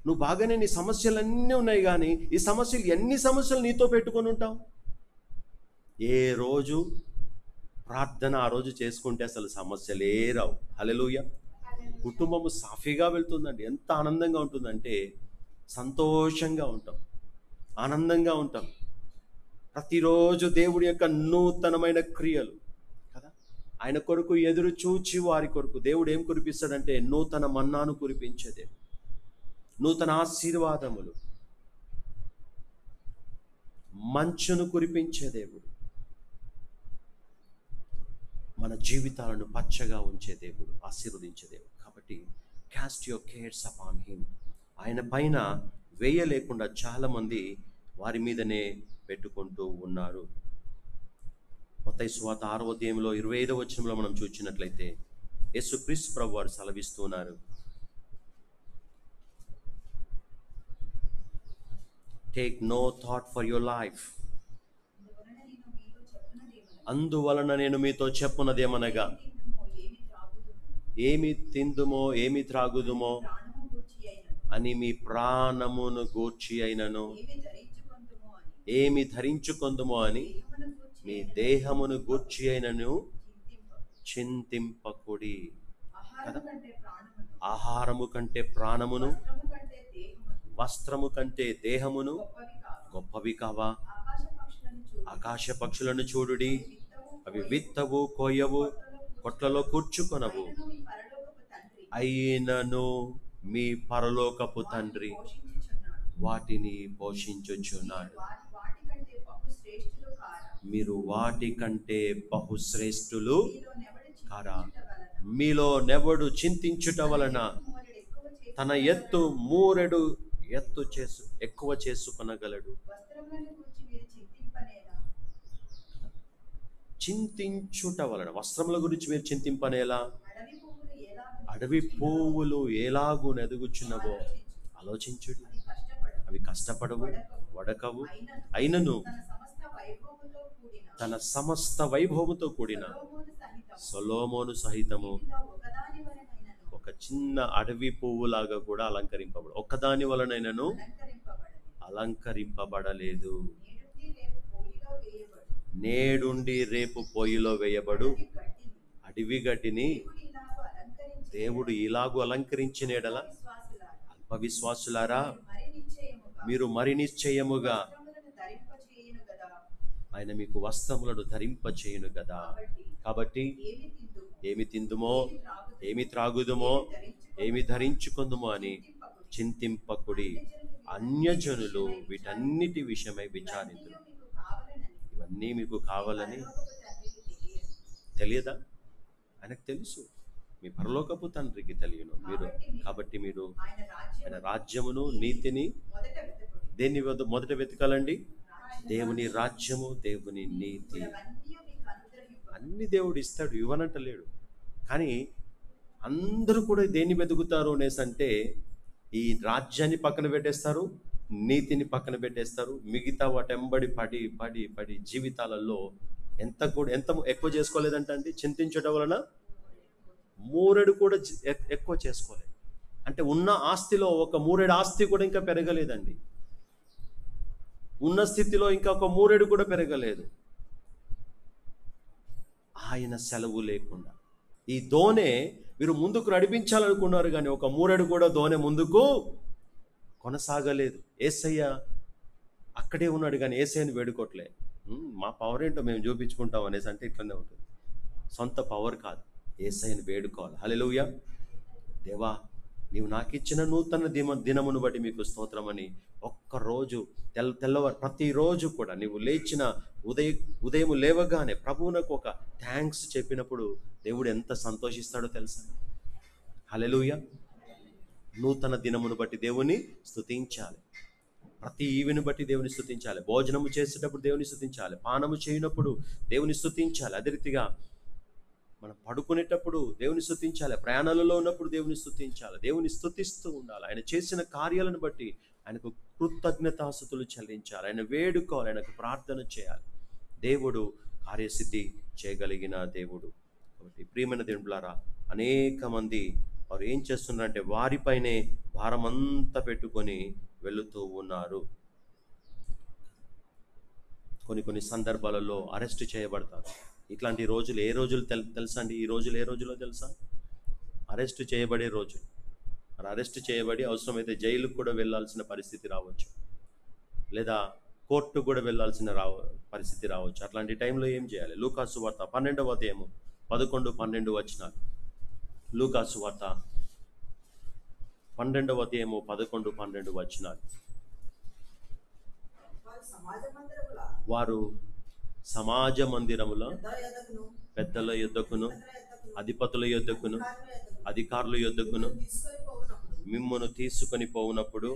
నువ్వు బాగానే నీ సమస్యలు అన్నీ ఉన్నాయి కానీ ఈ సమస్యలు, ఎన్ని సమస్యలు నీతో పెట్టుకొని ఉంటావు? ఏ రోజు ప్రార్థన ఆ రోజు చేసుకుంటే అసలు సమస్యలే రావు. హల్లెలూయా. కుటుంబము సాఫీగా వెళ్తుందండి. ఎంత ఆనందంగా ఉంటుందంటే సంతోషంగా ఉంటాం, ఆనందంగా ఉంటాం. ప్రతిరోజు దేవుడి యొక్క నూతనమైన క్రియలు కదా. ఆయన కొరకు ఎదురు చూచి వారి కొరకు దేవుడు ఏం కురిపిస్తాడంటే నూతన మన్నాను కురిపించేదే, నూతన ఆశీర్వాదములు, మంచును కురిపించే దేవుడు, మన జీవితాలను పచ్చగా ఉంచే దేవుడు, ఆశీర్వదించే దేవుడు. కాబట్టి caste your cares upon him. ఆయన పైన వేయలేకుండా చాలామంది వారి మీదనే పెట్టుకుంటూ ఉన్నారు. మత్తయి సువార్త 6వ అధ్యాయంలో 25వ వచనంలో మనం చూసినట్లయితే యేసుక్రీస్తు ప్రభు వారు సెలవిస్తున్నారు, take no thought for your life. అందువలన నేను మీతో చెప్పున్నదేమనగా, ఏమి తిందుమో ఏమి త్రాగుదుమో అని మీ ప్రాణమును గూర్చి అయినను, ఏమి ధరించుకొందుమో అని మీ దేహమును గూర్చి అయినను చింతింపకుడి కదా. ఆహారము కంటే ప్రాణమును, వస్త్రము కంటే దేహమును గొప్పవి కావా? ఆకాశ పక్షులను చూడుడి, అవి విత్తవు, కోయవు, కొట్లలో కూర్చుకొనవు, అయినను మీ పరలోకపు తండ్రి వాటిని పోషించుచున్నాడు. మీరు వాటి కంటే బహుశ్రేష్ఠులు కారా? మీలో నెవడు చింతించుట వలన తన ఎత్తు మూరెడు ఎక్కువ చేసుకొనగలడు. చింతించుట వలన, వస్త్రముల గురించి మీరు చింతింపనేలా? అడవి పువ్వులు ఎలాగూ ఎదుగుచున్నవో ఆలోచించుడి. అవి కష్టపడవు, వడకవు, అయినను తన సమస్త వైభవముతో కూడిన సొలొమోను సహితము ఒక చిన్న అడవి పువ్వులాగా కూడా అలంకరింపబడు, ఒక్కదాని వలనైనను అలంకరింపబడలేదు. నేడుండి రేపు పొయ్యిలో వేయబడు అడవి గడ్డిని దేవుడు ఇలాగూ అలంకరించిన ఎడల అల్ప విశ్వాసులారా మీరు మరి నిశ్చయముగా ఆయన మీకు వస్త్రములను ధరింపచేయును కదా. కాబట్టి ఏమి తిందుమో, ఏమి త్రాగుదుమో, ఏమి ధరించుకుందుమో అని చింతింపకుడి. అన్యజనులు వీటన్నిటి విషయమై విచారింతురు. ఇవన్నీ మీకు కావాలని తెలియదా? ఆయనకు తెలుసు. మీ పరలోకపు తండ్రికి తెలియను. కాబట్టి మీరు ఆయన రాజ్యమును నీతిని దేన్ని మొదట వెతకాలండి? దేవుని రాజ్యము, దేవుని నీతి. అన్ని దేవుడు ఇస్తాడు, ఇవ్వనంటలేడు. కానీ అందరూ కూడా దేన్ని వెతుకుతారు అనేసి అంటే ఈ రాజ్యాన్ని పక్కన పెట్టేస్తారు, నీతిని పక్కన పెట్టేస్తారు. మిగతా వాటెంబడి పడి పడి పడి జీవితాలలో ఎంత ఎక్కువ చేసుకోలేదంట అండి. చింతించడం వలన మూరెడు కూడా ఎక్కువ చేసుకోలేదు. అంటే ఉన్న ఆస్తిలో ఒక మూరెడు ఆస్తి కూడా ఇంకా పెరగలేదండి. ఉన్న స్థితిలో ఇంకా ఒక మూరెడు కూడా పెరగలేదు. ఆయన సెలవు లేకుండా ఈ దోణె మీరు ముందుకు నడిపించాలనుకున్నారు, కానీ ఒక మూరెడు కూడా దోణె ముందుకు కొనసాగలేదు. యేసయ్య అక్కడే ఉన్నాడు, కానీ యేసయ్యని వేడుకోవట్లే. మా పవర్ ఏంటో మేము చూపించుకుంటాం అనేసి అంటే ఇట్లనే ఉంటుంది. సొంత పవర్ కాదు, యేసయ్యని వేడుకోవాలి. హల్లెలూయా. దేవా, నీవు నాకు ఇచ్చిన నూతన దినమును బట్టి మీకు స్తోత్రమని ఒక్కరోజు తెల్లవారు ప్రతిరోజు కూడా నీవు లేచిన ఉదయం లేవగానే ప్రభువునకు ఒక థ్యాంక్స్ చెప్పినప్పుడు దేవుడు ఎంత సంతోషిస్తాడో తెలుసా? హల్లెలూయా. నూతన దినమును బట్టి దేవుని స్తుతించాలి. ప్రతి ఈవిని బట్టి దేవుని స్తుతించాలి. భోజనము చేసేటప్పుడు దేవుని స్తుతించాలి. పానము చేయనప్పుడు దేవుని స్తుతించాలి. అదే రీతిగా మనం పడుకునేటప్పుడు దేవుని స్తుతించాలి. ప్రయాణాలలో ఉన్నప్పుడు దేవుని స్తుతించాలి. దేవుని స్తుతిస్తూ ఉండాలి. ఆయన చేసిన కార్యాలను బట్టి ఆయనకు కృతజ్ఞతాస్తుతులు చెల్లించాలి. ఆయన వేడుకోవాలి, ఆయనకు ప్రార్థన చేయాలి. దేవుడు కార్యసిద్ధి చేయగలిగిన దేవుడు. కాబట్టి ప్రియమైన దేవులారా, అనేక మంది వారు ఏం చేస్తున్నారంటే వారిపైనే భారమంతా పెట్టుకొని వెళుతూ ఉన్నారు. కొన్ని సందర్భాలలో అరెస్ట్ చేయబడతారు. ఇట్లాంటి రోజులు ఏ రోజులు తెలుసా అండి? ఈ రోజులు ఏ రోజులో తెలుసా? అరెస్ట్ చేయబడే రోజు. మరి అరెస్ట్ చేయబడి అవసరమైతే జైలుకు కూడా వెళ్ళాల్సిన పరిస్థితి రావచ్చు, లేదా కోర్టు కూడా వెళ్ళాల్సిన పరిస్థితి రావచ్చు. అట్లాంటి టైంలో ఏం చేయాలి? లూకాసు వార్త 12వ అధ్యాయము 11-12 వచనాలు. లూకాసు వార్త 12వ అధ్యాయము 11-12 వచనాలు. వారు సమాజ మందిరములో పెద్దల యొద్దకును, అధిపతుల యొద్దకును, అధికారుల యొద్దకును మిమ్మును తీసుకొని పోవునప్పుడు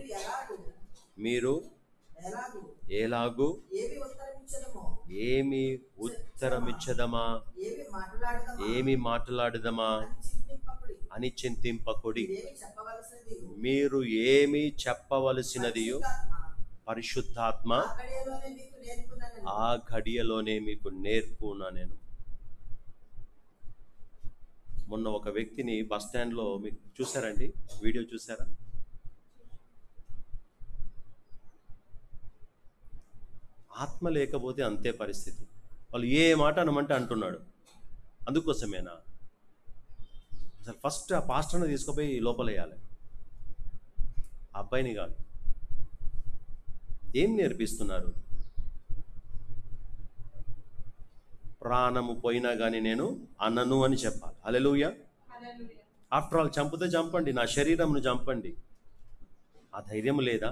మీరు ఎలాగూ ఏమి ఉత్తరమిచ్చదమా, ఏమి మాట్లాడదమా అని చింతింపకుడి. మీరు ఏమి చెప్పవలసినదియో పరిశుద్ధాత్మ ఆ ఘడియలోనే మీకు నేర్పునా. నేను మొన్న ఒక వ్యక్తిని బస్ స్టాండ్లో, మీకు చూసారండి వీడియో చూసారా? ఆత్మ లేకపోతే అంతే పరిస్థితి. వాళ్ళు ఏ మాట అనమంటే అంటున్నాడు. అందుకోసమేనా అసలు ఫస్ట్ ఆ పాస్టర్ని తీసుకుపోయి లోపలేయాలి, అబ్బాయిని కాదు. ఏం నేర్పిస్తున్నారు? ప్రాణము పోయినా కానీ నేను అన్నను అని చెప్పాలి. హల్లెలూయా. ఆఫ్టర్ ఆల్ చంపితే చంపండి, నా శరీరంను చంపండి. ఆ ధైర్యం లేదా?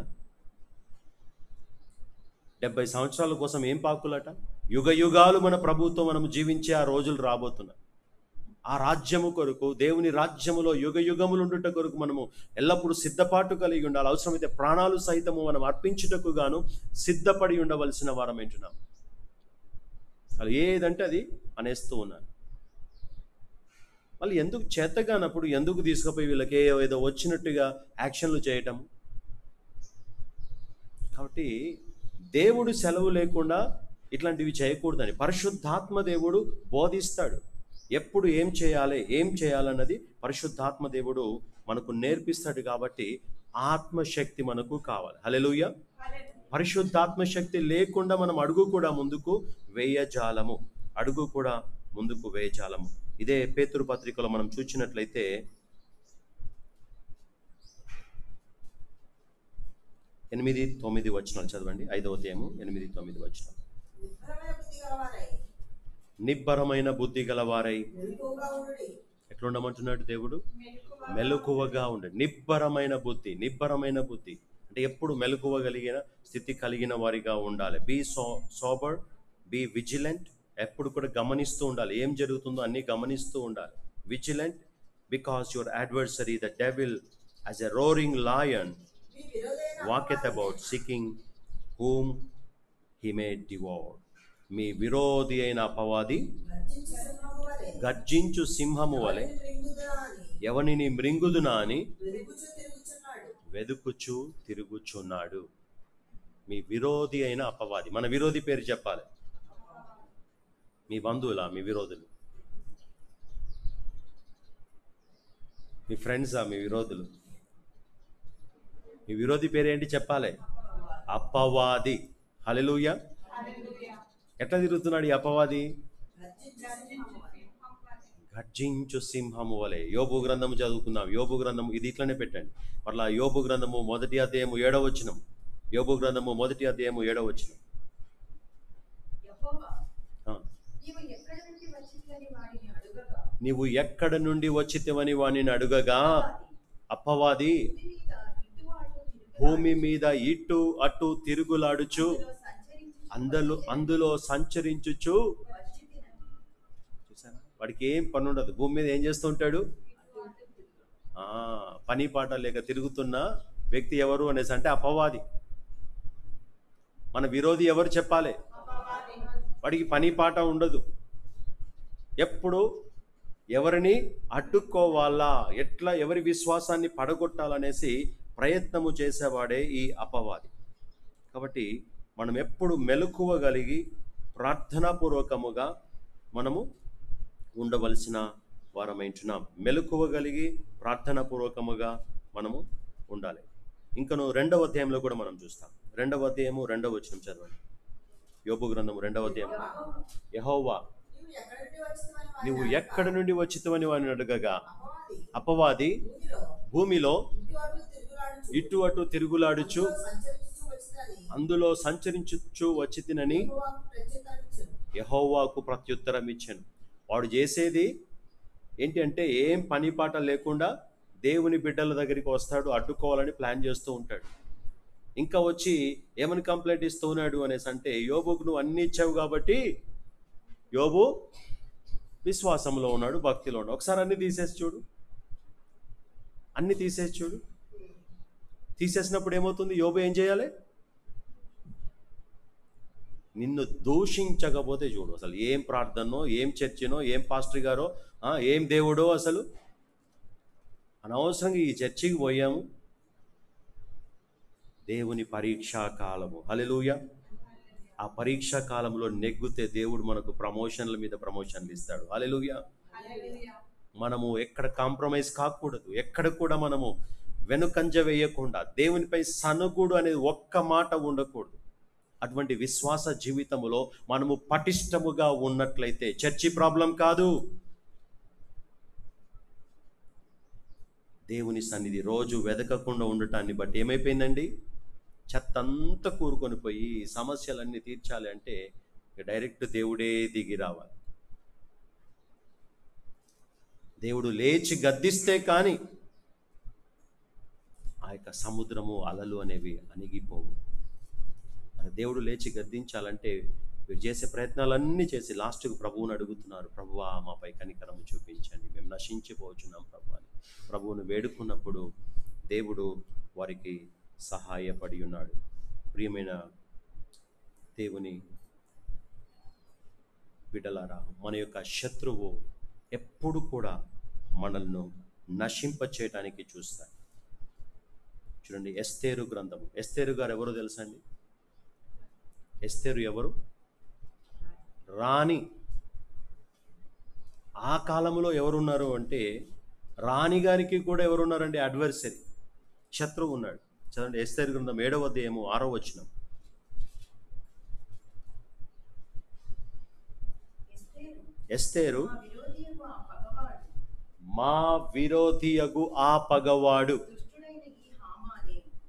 70 సంవత్సరాల కోసం ఏం పాకులట? యుగ యుగాలు మన ప్రభుత్వం మనము జీవించే ఆ రోజులు రాబోతున్నాయి. ఆ రాజ్యము కొరకు, దేవుని రాజ్యములో యుగ యుగములు ఉండుట కొరకు మనము ఎల్లప్పుడూ సిద్ధపాటు కలిగి ఉండాలి. అవసరమైతే ప్రాణాలు సైతము మనం అర్పించుటకు గాను సిద్ధపడి ఉండవలసిన వారం ఏంటున్నాం. అది ఏదంటే అది అనేస్తూ ఉన్నాను. మళ్ళీ ఎందుకు చేతగానప్పుడు ఎందుకు తీసుకుపోయి వీళ్ళకి ఏదో వచ్చినట్టుగా యాక్షన్లు చేయటం? కాబట్టి దేవుడు సెలవు లేకుండా ఇట్లాంటివి చేయకూడదని పరిశుద్ధాత్మ దేవుడు బోధిస్తాడు. ఎప్పుడు ఏం చేయాలన్నది పరిశుద్ధాత్మ దేవుడు మనకు నేర్పిస్తాడు. కాబట్టి ఆత్మశక్తి మనకు కావాలి. హల్లెలూయా. పరిశుద్ధాత్మ శక్తి లేకుండా మనం అడుగు కూడా ముందుకు వేయజాలము. ఇదే పేతురు పత్రికలో మనం చూసినట్లయితే 8-9 వచనాలు చదవండి. 5వ అధ్యాయము 8-9 వచనాలు. నిబ్బరమైన బుద్ధి గలవారై నిబ్బరమైన బుద్ధి గలవారై మెలకువగా ఉండుడి. ఎట్లుండమంటున్నాడు దేవుడు? మెలకువగా ఉండండి. నిబ్బరమైన బుద్ధి. నిబ్బరమైన బుద్ధి అంటే ఎప్పుడు మెలకువగలిగిన స్థితి కలిగిన వారిగా ఉండాలి. Be sober, be vigilant. ఎప్పుడు కూడా గమనిస్తూ ఉండాలి, ఏం జరుగుతుందో అన్నీ గమనిస్తూ ఉండాలి. Vigilant because your adversary the devil as a roaring lion మీ విరోధైన walketh about seeking whom he may devour. మీ విరోధి అయిన అపవాది గర్జించు సింహము వలె గర్జించు సింహము వలె ఎవరిని మృంగుదునా ఎవనిని అని మృంగుదునా అని వెదుకుచు తిరుగుచున్నాడు. వెదుకుచు తిరుగుచున్నాడు. మీ విరోధి అయిన అపవాది. మన విరోధి పేరు చెప్పాలి. మీ బంధువులా? మీ విరోధులు? మీ ఫ్రెండ్సా? మీ విరోధులు? మీ విరోధి పేరేంటి చెప్పాలి? అపవాది. హల్లెలూయా. ఎట్లా తిరుగుతున్నాడు ఈ అపవాది? గర్జించు సింహము వలె. యోబు గ్రంథము చదువుకుందాం. యోబు గ్రంథము ఇది ఇట్లనే పెట్టండి. మరలా యోబు గ్రంథము 1వ అధ్యాయము 7వ వచనం. యోబు గ్రంథము 1వ అధ్యాయము 7వ వచనం. యెహోవా, ఆ. నీవు ఎక్కడి నుండి వచ్చితివని నీవు ఎక్కడ నుండి వచ్చితివని వారిని అడుగగా, వానిని అడుగగా అపవాది భూమి మీద భూమి మీద ఇటు ఇటు అటు తిరుగులాడుచు అటు తిరుగులాడుచు అందులో సంచరించుచు. చూసారా? వాడికి ఏం పని ఉండదు. భూమి మీద ఏం చేస్తూ ఉంటాడు? పని పాట లేక తిరుగుతున్న వ్యక్తి ఎవరు అనేసి అంటే అపవాది. మన విరోధి ఎవరు చెప్పాలి? వాడికి పని పాట ఉండదు. ఎప్పుడు ఎవరిని అడ్డుకోవాలా, ఎట్లా ఎవరి విశ్వాసాన్ని పడగొట్టాలనేసి ప్రయత్నము చేసేవాడే ఈ అపవాది. కాబట్టి మనం ఎప్పుడు మెలకువగలిగి ప్రార్థనాపూర్వకముగా మనము ఉండవలసిన వారమైంటున్నాం. మెలకువగలిగి ప్రార్థనాపూర్వకముగా మనము ఉండాలి. ఇంకను 2వ అధ్యాయంలో కూడా మనం చూస్తాం. 2వ అధ్యాయము 2వ వచనం చదవండి. యోబు గ్రంథము 2వ అధ్యాయం. యెహోవా, నీవు నువ్వు ఎక్కడి నుండి వచ్చితివని వారిని అడగగా అపవాది అపవాది భూమిలో భూమిలో ఇటు అటు తిరుగులాడుచు ఇటు అటు తిరుగులాడుచు సంచరించుచు వచ్చునని అందులో సంచరించుచు వచ్చి తినని యెహోవాకు ప్రత్యుత్తరమిచ్చెను. యెహోవాకు ప్రత్యుత్తరం ఇచ్చాను. వాడు చేసేది ఏంటి అంటే ఏం పని పాట లేకుండా దేవుని బిడ్డల దగ్గరికి వస్తాడు, అడ్డుకోవాలని ప్లాన్ చేస్తూ ఉంటాడు. ఇంకా వచ్చి ఏమని కంప్లైంట్ ఇస్తూ ఉన్నాడు అనేసి అంటే, యోబుకు నువ్వు అన్ని ఇచ్చావు కాబట్టి యోబు విశ్వాసంలో ఉన్నాడు, భక్తిలో ఉన్నాడు. ఒకసారి అన్ని తీసేసి చూడు. అన్ని తీసేసి చూడు. తీసేసినప్పుడు ఏమవుతుంది? యోబు ఏం చేయాలి? నిన్ను దూషించకపోతే చూడు అసలు ఏం ప్రార్థనో, ఏం చర్చినో, ఏం పాస్టర్ గారో, ఏం దేవుడో. అసలు అనవసరంగా ఈ చర్చికి పోయాము. దేవుని పరీక్షా కాలము. హల్లెలూయా. ఆ పరీక్షా కాలంలో నెగ్గితే దేవుడు మనకు ప్రమోషన్ల మీద ప్రమోషన్లు ఇస్తాడు. హల్లెలూయా. మనము ఎక్కడ కాంప్రమైజ్ కాకూడదు. ఎక్కడ కూడా మనము వెనుకంజ వేయకుండా, దేవునిపై సనుగుడు అనేది ఒక్క మాట ఉండకూడదు. అటువంటి విశ్వాస జీవితంలో మనము పటిష్టముగా ఉన్నట్లయితే చర్చి ప్రాబ్లం కాదు. దేవుని సన్నిధి రోజు వెదకకుండా ఉండటాన్ని బట్టి ఏమైపోయిందండి? చెత్తంతా కూరుకొని పోయి సమస్యలన్నీ తీర్చాలి అంటే డైరెక్ట్ దేవుడే దిగి రావాలి. దేవుడు లేచి గద్దిస్తే కానీ ఆ యొక్క సముద్రము అలలు అనేవి అణిగిపోవు. మన దేవుడు లేచి గద్దించాలంటే వీరు చేసే ప్రయత్నాలన్నీ చేసి లాస్ట్కు ప్రభువుని అడుగుతున్నారు, ప్రభువా మాపై కనికరము చూపించండి, మేము నశించిపోతున్నాం ప్రభు అని ప్రభువును వేడుకున్నప్పుడు దేవుడు వారికి సహాయపడి ఉన్నాడు. ప్రియమైన దేవుని బిడ్డలారా, మన యొక్క శత్రువు ఎప్పుడు కూడా మనల్ని నశింప చేయడానికి చూస్తాడు. చూడండి, ఎస్తేరు గ్రంథము. ఎస్తేరు గారు ఎవరో తెలుసా అండి? ఎస్తేరు ఎవరు? రాణి. ఆ కాలంలో ఎవరున్నారు అంటే రాణి గారికి కూడా ఎవరున్నారండి? అడ్వర్సరీ, శత్రువు ఉన్నాడు. చదవండి, ఎస్తేరు గ్రంథం 7వ అధ్యాయము 6వ వచనం. ఎస్తేరు మా విరోధియగు ఆ పగవాడు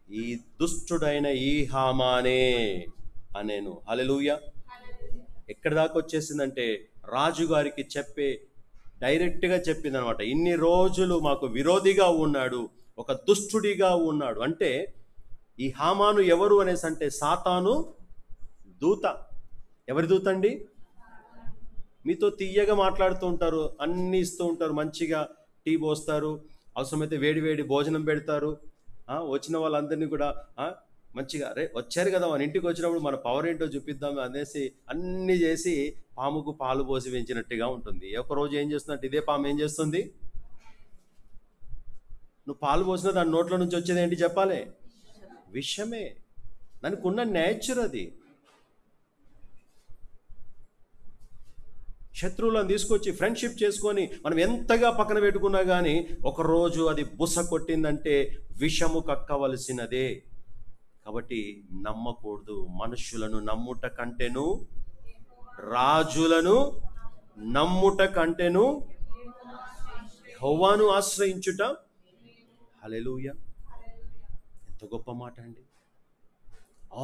ఈ దుష్టుడైన ఈ హామానే అనేను. హల్లెలూయా. ఎక్కడి దాకా వచ్చేసిందంటే రాజుగారికి డైరెక్ట్గా చెప్పింది అనమాట. ఇన్ని రోజులు మాకు విరోధిగా ఉన్నాడు, ఒక దుష్టుడిగా ఉన్నాడు. అంటే ఈ హామాను ఎవరు అనేసి అంటే సాతాను దూత. ఎవరి దూత అండి? మీతో తీయగా మాట్లాడుతూ ఉంటారు, అన్నీ ఇస్తూ ఉంటారు, మంచిగా టీ పోస్తారు, అవసరమైతే వేడి వేడి భోజనం పెడతారు. వచ్చిన వాళ్ళందరినీ కూడా మంచిగా వచ్చారు కదా మన ఇంటికి వచ్చినప్పుడు మన పవర్ ఏంటో చూపిద్దాం అనేసి అన్నీ చేసి పాముకు పాలు పోసి పెంచినట్టుగా ఉంటుంది. ఒకరోజు ఏం చేస్తున్నట్టు ఇదే పాము ఏం చేస్తుంది? నువ్వు పాలు పోసినా దాని నోట్ల నుంచి వచ్చేది ఏంటి చెప్పాలి? విషమే. దానికి ఉన్న నేచర్ అది. శత్రువులను తీసుకొచ్చి ఫ్రెండ్షిప్ చేసుకొని మనం ఎంతగా పక్కన పెట్టుకున్నా కానీ ఒకరోజు అది బుస కొట్టిందంటే విషము కక్కవలసినదే. కాబట్టి నమ్మకూడదు. మనుషులను నమ్ముట కంటేను, రాజులను నమ్ముట కంటేను యెహోవాను ఆశ్రయించుట. హల్లెలూయా. ఎంత గొప్ప మాట అండి.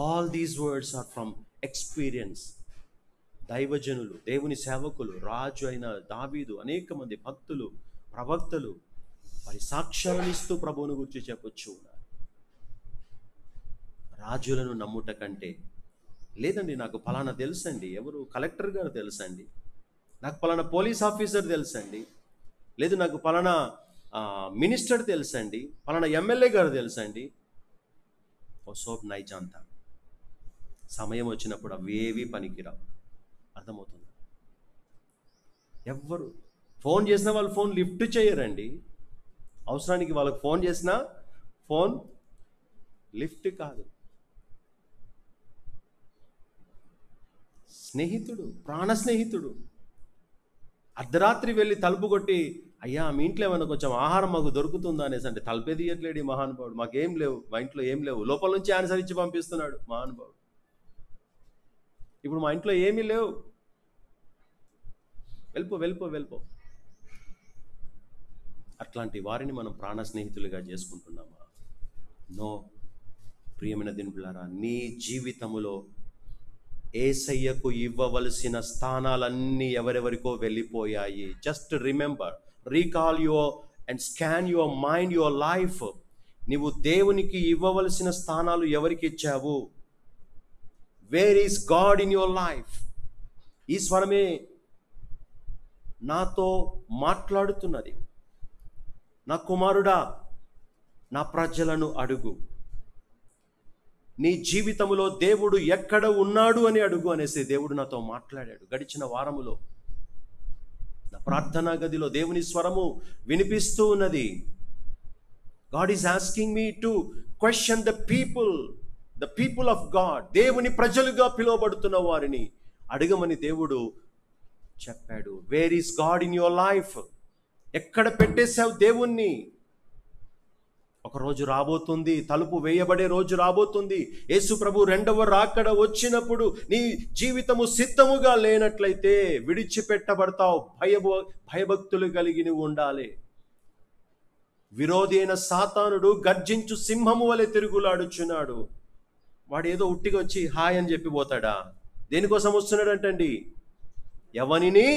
All these words are from experience. దైవజనులు, దేవుని సేవకులు, రాజు అయిన దావీదు, అనేక మంది భక్తులు, ప్రవక్తలు వారి సాక్ష్యాలను ఇస్తూ ప్రభువును గురించి చెప్పొచ్చు. రాజులను నమ్ముట కంటే, లేదండి నాకు ఫలానా తెలుసండి, ఎవరు కలెక్టర్ గారు తెలుసండి, నాకు ఫలానా పోలీస్ ఆఫీసర్ తెలుసండి, లేదు నాకు ఫలానా మినిస్టర్ తెలుసండి, ఫలానా ఎమ్మెల్యే గారు తెలుసండి. ఓ సోప్ నై జాంతా. సమయం వచ్చినప్పుడు అవేవి పనికిరావు. అర్థమవుతుంది? ఎవ్వరు ఫోన్ చేసినా వాళ్ళు ఫోన్ లిఫ్ట్ చేయరండి. అవసరానికి వాళ్ళకి ఫోన్ చేసినా ఫోన్ లిఫ్ట్ కాదు. స్నేహితుడు, ప్రాణ స్నేహితుడు అర్ధరాత్రి వెళ్ళి తలుపు కొట్టి, అయ్యా మీ ఇంట్లో ఏమైనా కొంచెం ఆహారం మాకు దొరుకుతుందా అనేసి అంటే తలుపే తీయట్లేడు ఈ మహానుభావుడు. మాకేం లేవు, మా ఇంట్లో ఏం లేవు, లోపల నుంచి ఆన్సర్ ఇచ్చి పంపిస్తున్నాడు మహానుభావుడు. ఇప్పుడు మా ఇంట్లో ఏమీ లేవు, వెళ్ళిపో. అట్లాంటి వారిని మనం ప్రాణ స్నేహితులుగా చేసుకుంటున్నామా? నో. ప్రియమైన దినులారా, నీ జీవితములో యేసయ్యకు ఇవ్వవలసిన స్థానాలన్నీ ఎవరెవరికో వెళ్ళిపోయాయి. Just remember, recall your and scan your mind, your life. నీవు దేవునికి ఇవ్వవలసిన స్థానాలు ఎవరికి ఇచ్చావు? Where is God in your life? ఈ స్వరమే నాతో మాట్లాడుతున్నది. నా కుమారుడా, నా ప్రజలను అడుగు. నీ జీవితంలో దేవుడు ఎక్కడ ఉన్నాడు అని అడుగు అనేసి దేవుడు నాతో మాట్లాడాడు. గడిచిన వారములో నా ప్రార్థనా గదిలో దేవుని స్వరము వినిపిస్తూ ఉన్నది. God is asking me to question the people of God. దేవుని ప్రజలుగా పిలువబడుతున్న వారిని అడగమని దేవుడు చెప్పాడు. Where is God in your life? ఎక్కడ పెట్టేశావు దేవుణ్ణి? ఒక రోజు రాబోతుంది, తలుపు వేయబడే రోజు రాబోతుంది. యేసు ప్రభు రెండవ రాకడ వచ్చినప్పుడు నీ జీవితము సిద్ధముగా లేనట్లయితే విడిచిపెట్టబడతావు. భయభక్తులు కలిగి నువ్వు ఉండాలి. విరోధి అయిన సాతానుడు గర్జించు సింహము వలె తిరుగులాడుచున్నాడు. వాడు ఏదో ఉట్టిగా వచ్చి హాయ్ అని చెప్పిపోతాడా? దేనికోసం వస్తున్నాడంటండి? ఎవనిని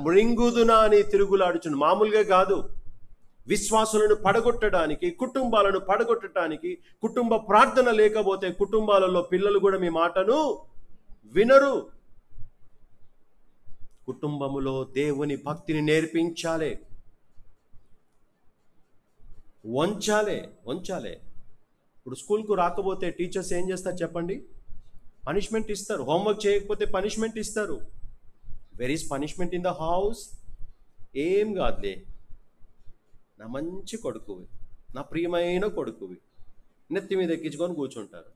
మృంగుదునా అని తిరుగులాడుచున్నాడు. మామూలుగా కాదు, విశ్వాసులను పడగొట్టడానికి, కుటుంబాలను పడగొట్టడానికి. కుటుంబ ప్రార్థన లేకపోతే కుటుంబాలలో పిల్లలు కూడా మీ మాటను వినరు. కుటుంబములో దేవుని భక్తిని నేర్పించాలి, వంచాలి. ఇప్పుడు స్కూల్కు రాకపోతే టీచర్స్ ఏం చేస్తారు చెప్పండి? పనిష్మెంట్ ఇస్తారు. హోంవర్క్ చేయకపోతే పనిష్మెంట్ ఇస్తారు. Where is punishment in the house? ఏం కాదులే, నా మంచి కొడుకువి, నా ప్రియమైన కొడుకువి, నెత్తి మీద ఎక్కించుకొని కూర్చుంటారు.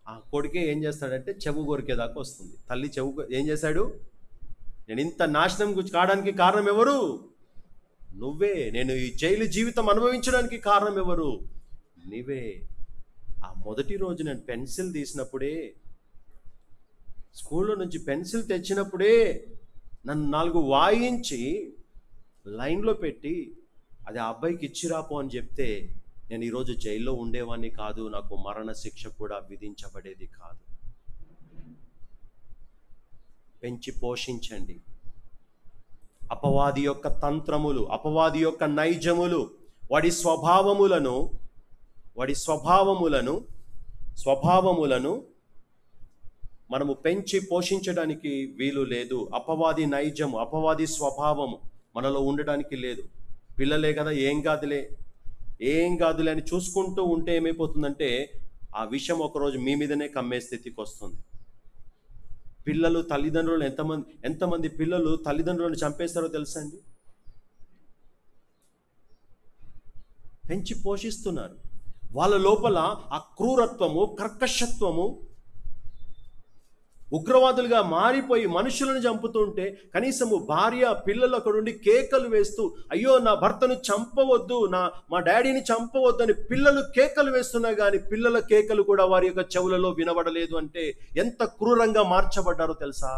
ఆ కొడుకే ఏం చేస్తాడంటే చెవు కొరికేదాకా వస్తుంది. తల్లి చెవు ఏం చేశాడు? నేను ఇంత నాశనం కావడానికి కారణం ఎవరు? నువ్వే. నేను ఈ జైలు జీవితం అనుభవించడానికి కారణం ఎవరు? నీవే. ఆ మొదటి రోజు నేను పెన్సిల్ తీసినప్పుడే, స్కూల్లో నుంచి పెన్సిల్ తెచ్చినప్పుడే నన్ను 4 వాయించి లైన్లో పెట్టి అది ఆ అబ్బాయికి ఇచ్చిరాపో అని చెప్తే నేను ఈరోజు జైల్లో ఉండేవాడిని కాదు, నాకు మరణ శిక్ష కూడా విధించబడేది కాదు. పెంచి పోషించండి. అపవాది యొక్క తంత్రములు, అపవాది యొక్క నైజములు, వాడి స్వభావములను మనము పెంచి పోషించడానికి వీలు లేదు. అపవాది నైజము, అపవాది స్వభావము మనలో ఉండడానికి లేదు. పిల్లలే కదా, ఏం కాదులే అని చూసుకుంటూ ఉంటే ఏమైపోతుందంటే ఆ విషయం ఒకరోజు మీ మీదనే కమ్మే స్థితికి వస్తుంది. పిల్లలు తల్లిదండ్రులను ఎంతమంది పిల్లలు తల్లిదండ్రులను చంపేస్తారో తెలుసా అండి? పెంచి పోషిస్తున్నారు. వాళ్ళ లోపల ఆ క్రూరత్వము, కర్కశత్వము, ఉగ్రవాదులుగా మారిపోయి మనుషులను చంపుతుంటే కనీసము భార్య పిల్లలు అక్కడుండి కేకలు వేస్తూ, అయ్యో నా భర్తను చంపవద్దు, మా డాడీని చంపవద్దు అని పిల్లలు కేకలు వేస్తున్నా కానీ పిల్లల కేకలు కూడా వారి యొక్క చెవులలో వినబడలేదు. అంటే ఎంత క్రూరంగా మార్చబడ్డారో తెలుసా?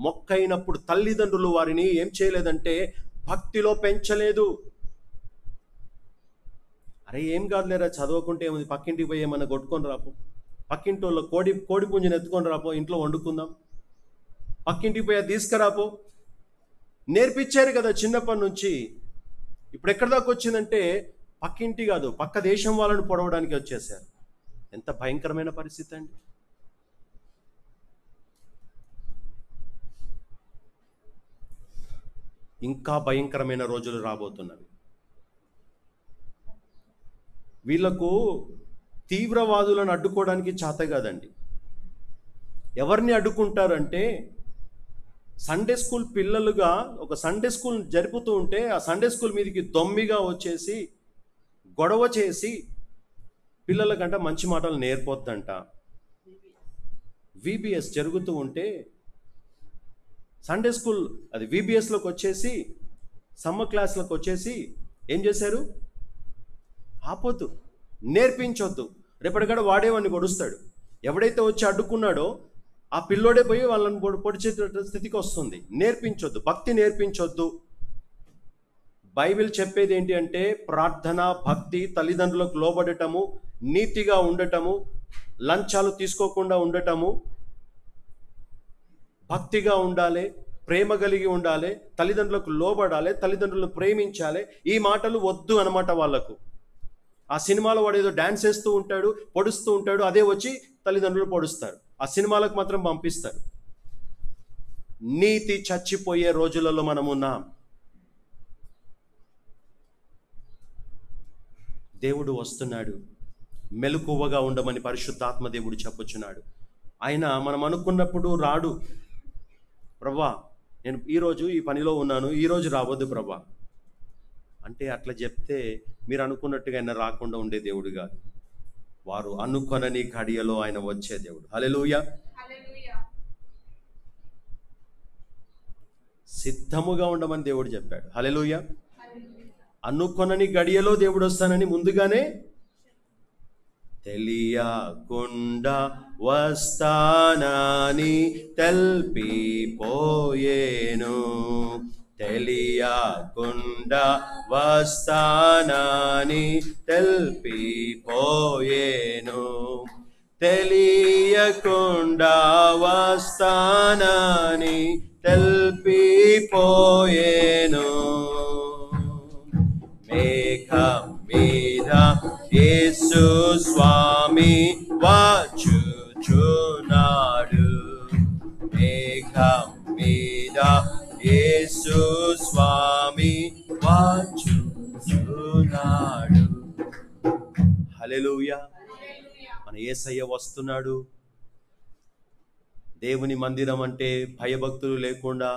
మొక్కైనప్పుడు తల్లిదండ్రులు వారిని ఏం చేయలేదంటే భక్తిలో పెంచలేదు. అరే ఏం కాదులేరా, చదవకుంటే ఏముంది, పక్కింటికి పోయి ఏమన్నా కొట్టుకొని రాపు, పక్కింటి వాళ్ళ కోడి పుంజుని ఎత్తుకొని రాపో, ఇంట్లో వండుకుందాం, పక్కింటికి పోయి తీసుకురాపో. నేర్పించారు కదా చిన్నప్పటి నుంచి. ఇప్పుడు ఎక్కడి దాకా వచ్చిందంటే పక్కింటి కాదు, పక్క దేశం వాళ్ళని పొడవడానికి వచ్చేసారు. ఎంత భయంకరమైన పరిస్థితి అండి. ఇంకా భయంకరమైన రోజులు రాబోతున్నవి. వీళ్లకు తీవ్రవాదులను అడ్డుకోవడానికి చేత కాదండి. ఎవరిని అడ్డుకుంటారంటే సండే స్కూల్ పిల్లలుగా ఒక సండే స్కూల్ జరుపుతూ ఉంటే ఆ సండే స్కూల్ మీదకి దొమ్మిగా వచ్చేసి గొడవ చేసి పిల్లలకంట మంచి మాటలు నేర్పొద్దంట. VBS జరుగుతూ ఉంటే సండే స్కూల్ అది VBSలోకి వచ్చేసి సమ్మర్ క్లాస్లోకి వచ్చేసి ఏం చేశారు? ఆపొద్దు, నేర్పించొద్దు, రేపటికాడ వాడేవాడిని పొడుస్తాడు. ఎవడైతే వచ్చి అడ్డుకున్నాడో ఆ పిల్లోడే పోయి వాళ్ళని పొడిచే స్థితికి వస్తుంది. నేర్పించొద్దు, భక్తి నేర్పించొద్దు. బైబిల్ చెప్పేది ఏంటి అంటే ప్రార్థన, భక్తి, తల్లిదండ్రులకు లోబడటము, నీతిగా ఉండటము, లంచాలు తీసుకోకుండా ఉండటము, భక్తిగా ఉండాలి, ప్రేమ కలిగి ఉండాలి, తల్లిదండ్రులకు లోబడాలి, తల్లిదండ్రులను ప్రేమించాలి. ఈ మాటలు వద్దు అన్నమాట వాళ్ళకు. ఆ సినిమాలో వాడు ఏదో డాన్స్ వేస్తూ ఉంటాడు, పొడుస్తూ ఉంటాడు, అదే వచ్చి తల్లిదండ్రులు పొడుస్తారు. ఆ సినిమాలకు మాత్రం పంపిస్తారు. నీతి చచ్చిపోయే రోజులలో మనం ఉన్నాం. దేవుడు వస్తున్నాడు. మెలకువగా ఉండమని పరిశుద్ధాత్మ దేవుడు చెప్పుచున్నాడు. ఆయన మనం అనుకున్నప్పుడు రాడు. ప్రభా నేను ఈరోజు ఈ పనిలో ఉన్నాను, ఈరోజు రావద్దు ప్రభా అంటే అట్లా చెప్తే మీరు అనుకున్నట్టుగా ఆయన రాకుండా ఉండే దేవుడు కాదు. వారు అనుకొనని కడియలో ఆయన వచ్చే దేవుడు. హల్లెలూయా. సిద్ధముగా ఉండమని దేవుడు చెప్పాడు. హల్లెలూయా. అనుకొనని గడియలో దేవుడు వస్తానని ముందుగానే తెలియకుండా వస్తానని తెల్పిపోయేను. తెలియకుండా వస్తానని తెల్పిపోయేను. తెలియకుండా వస్తానని తెల్పిపోయేను. మేఘం మీద యేసు స్వామి వచ్చుచున్నాడు. మేఘం మీద యేసు స్వామి వచ్చుచున్నాడు. హల్లెలూయా. మన యేసయ్య వస్తున్నాడు. దేవుని మందిరం అంటే భయభక్తులు లేకుండా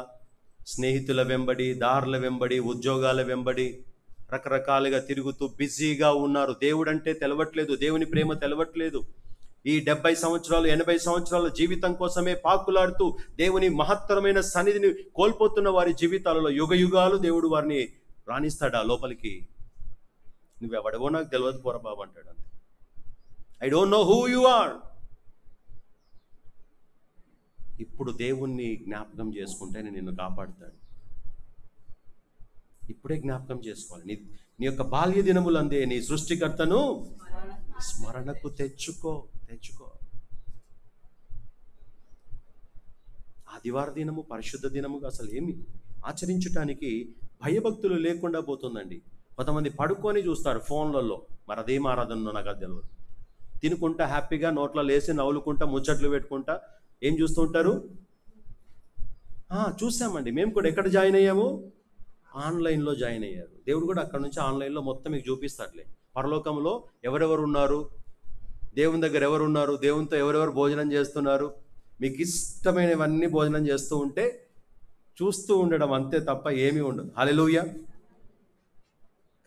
స్నేహితుల వెంబడి, దారుల వెంబడి, ఉద్యోగాల వెంబడి రకరకాలుగా తిరుగుతూ బిజీగా ఉన్నారు. దేవుడు అంటే తెలవట్లేదు, దేవుని ప్రేమ తెలవట్లేదు. ఈ 70 సంవత్సరాలు 80 సంవత్సరాల జీవితం కోసమే పాకులాడుతూ దేవుని మహత్తరమైన సన్నిధిని కోల్పోతున్న వారి జీవితాలలో యుగ యుగాలు దేవుడు వారిని రాణిస్తాడా లోపలికి? నువ్వెవడవో నాకు తెలియదు పోరా బాబు అంటాడు. అంతే. I don't know who you are. ఇప్పుడు దేవుణ్ణి జ్ఞాపకం చేసుకుంటే నిన్ను కాపాడుతాడు. ఇప్పుడే జ్ఞాపకం చేసుకోవాలి. నీ యొక్క బాల్య దినములందే నీ సృష్టికర్తను స్మరణకు తెచ్చుకో. ఆదివార దినము పరిశుద్ధ దినముగా అసలు ఏమి ఆచరించటానికి భయభక్తులు లేకుండా పోతుందండి. కొంతమంది పడుకొని చూస్తారు ఫోన్లలో, మరి అదేం ఆరాధనలో నాకు అది తెలియదు. తినుకుంటా హ్యాపీగా నోట్లో లేసి నవ్వులుకుంటా ముచ్చట్లు పెట్టుకుంటా ఏం చూస్తూ ఉంటారు. చూసామండి, మేము కూడా ఎక్కడ జాయిన్ అయ్యాము, ఆన్లైన్లో జాయిన్ అయ్యారు. దేవుడు కూడా అక్కడ నుంచి ఆన్లైన్లో మొత్తం మీకు చూపిస్తాడులే. పరలోకంలో ఎవరెవరు ఉన్నారు, దేవుని దగ్గర ఎవరు ఉన్నారు, దేవునితో ఎవరెవరు భోజనం చేస్తున్నారు, మీకు ఇష్టమైనవన్నీ భోజనం చేస్తూ ఉంటే చూస్తూ ఉండడం అంతే తప్ప ఏమీ ఉండదు. హల్లెలూయా.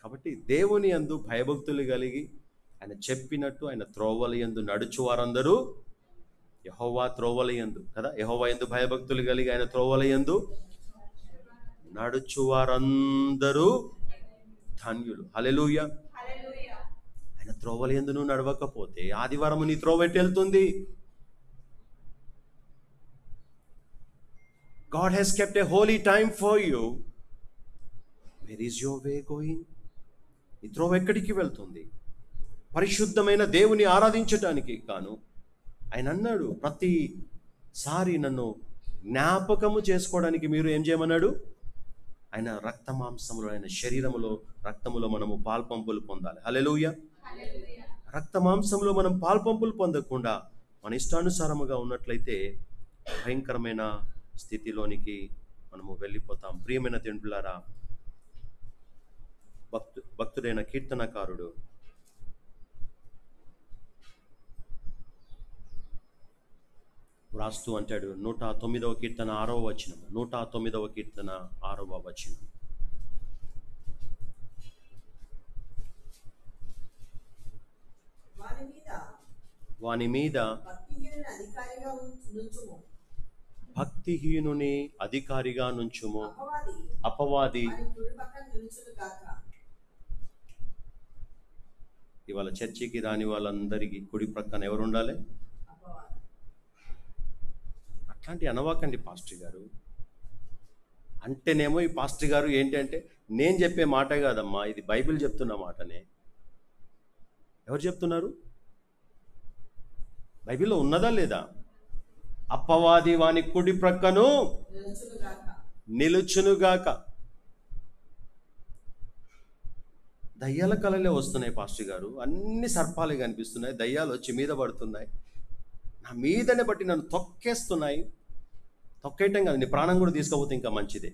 కాబట్టి దేవుని యందు భయభక్తులు కలిగి ఆయన చెప్పినట్టు ఆయన త్రోవల యందు నడుచు వారందరూ యెహోవా త్రోవల యందు కదా, యెహోవా యందు భయభక్తులు కలిగి ఆయన త్రోవల యందు నడుచు వారందరూ ధన్యులు. హల్లెలూయా. ఆయన త్రోవల యందు నువ్వు నడవకపోతే ఆదివారం నీ త్రోవ ఎటు వెళ్తుంది? God has kept a holy time for you. Where is your way going? ఈ త్రోవ ఎక్కడికి వెళ్తుంది? పరిశుద్ధమైన దేవుని ఆరాధించటానికి కాను. ఆయన అన్నాడు, ప్రతిసారి నన్ను జ్ఞాపకము చేసుకోవడానికి మీరు ఏం చేయమన్నాడు? ఆయన రక్త మాంసములో, ఆయన శరీరములో, రక్తములో మనము పాల్పంపులు పొందాలి. హల్లెలూయా. రక్త మాంసంలో మనం పాల్పంపులు పొందకుండా మన ఇష్టానుసారముగా ఉన్నట్లయితే భయంకరమైన స్థితిలోనికి మనము వెళ్ళిపోతాం. ప్రియమైన తండ్రులారా, భక్తుడైన కీర్తనకారుడు వ్రాస్తూ అంటాడు, 109వ కీర్తన 6వ వచనం, 109వ కీర్తన 6వ వచనం. వాని మీద భక్తిహీనుని అధికారిగా నుంచుము, అపవాది. ఇవాళ చర్చికి రాని వాళ్ళందరికీ కుడి ప్రక్కన ఎవరు ఉండాలి? అట్లాంటి అనవాకండి పాస్టర్ గారు అంటేనేమో. ఈ పాస్టర్ గారు ఏంటి అంటే, నేను చెప్పే మాట కాదమ్మా, ఇది బైబిల్ చెప్తున్న మాటనే. ఎవరు చెప్తున్నారు? బైబిల్లో ఉన్నదా లేదా? అపవాది వాని కుడి ప్రక్కను నిలుచునుగాక. దయ్యాల కళలే వస్తున్నాయి పాస్టర్ గారు, అన్ని సర్పాలే కనిపిస్తున్నాయి, దయ్యాలు వచ్చి మీద పడుతున్నాయి, నా మీదనే బట్టి నన్ను తొక్కేస్తున్నాయి. తొక్కేయటం కాదు, నీ ప్రాణం కూడా తీసుకపోతే ఇంకా మంచిదే.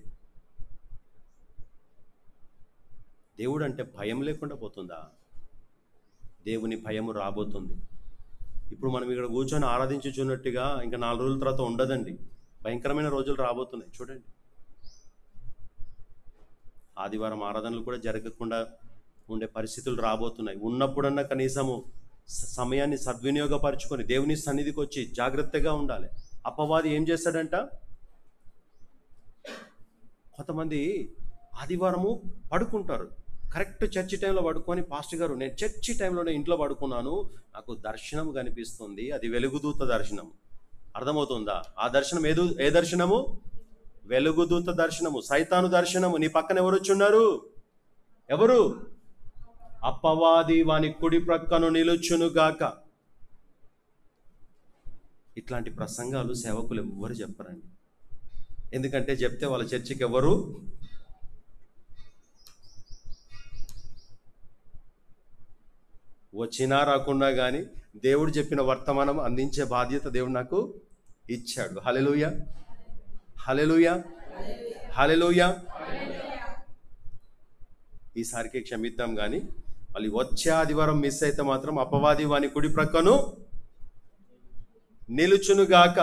దేవుడు అంటే భయం లేకుండా పోతుందా? దేవుని భయము రాబోతుంది. ఇప్పుడు మనం ఇక్కడ కూర్చొని ఆరాధించుచున్నట్టుగా ఇంకా 4 రోజుల తర్వాత ఉండదండి. భయంకరమైన రోజులు రాబోతున్నాయి. చూడండి, ఆదివారం ఆరాధనలు కూడా జరగకుండా ఉండే పరిస్థితులు రాబోతున్నాయి. ఉన్నప్పుడన్నా కనీసము సమయాన్ని సద్వినియోగపరచుకొని దేవుని సన్నిధికి వచ్చి జాగ్రత్తగా ఉండాలి. అపవాది ఏం చేస్తాడంట, కొంతమంది ఆదివారము పడుకుంటారు, కరెక్ట్ చర్చి టైంలో పడుకొని, పాస్టర్ గారు నేను చర్చి టైంలోనే ఇంట్లో పడుకున్నాను, నాకు దర్శనం కనిపిస్తుంది, అది వెలుగుదూత దర్శనం. అర్థమవుతుందా? ఆ దర్శనం ఏ దర్శనము? వెలుగుదూత దర్శనము, సైతాను దర్శనము. నీ పక్కన ఎవరు వచ్చున్నారు? ఎవరు? అపవాది వాని కుడి ప్రక్కను నిలుచునుగాక. ఇట్లాంటి ప్రసంగాలు సేవకులు ఎవ్వరు చెప్పరండి. ఎందుకంటే చెప్తే వాళ్ళ చర్చికి ఎవరు వచ్చినా రాకుండా కానీ దేవుడు చెప్పిన వర్తమానం అందించే బాధ్యత దేవుడు నాకు ఇచ్చాడు. హల్లెలూయా, హల్లెలూయా, హల్లెలూయా. ఈసారికి క్షమిద్దాం కానీ మళ్ళీ వచ్చే ఆదివారం మిస్ అయితే మాత్రం అపవాది వాని కుడి ప్రక్కను నిలుచునుగాక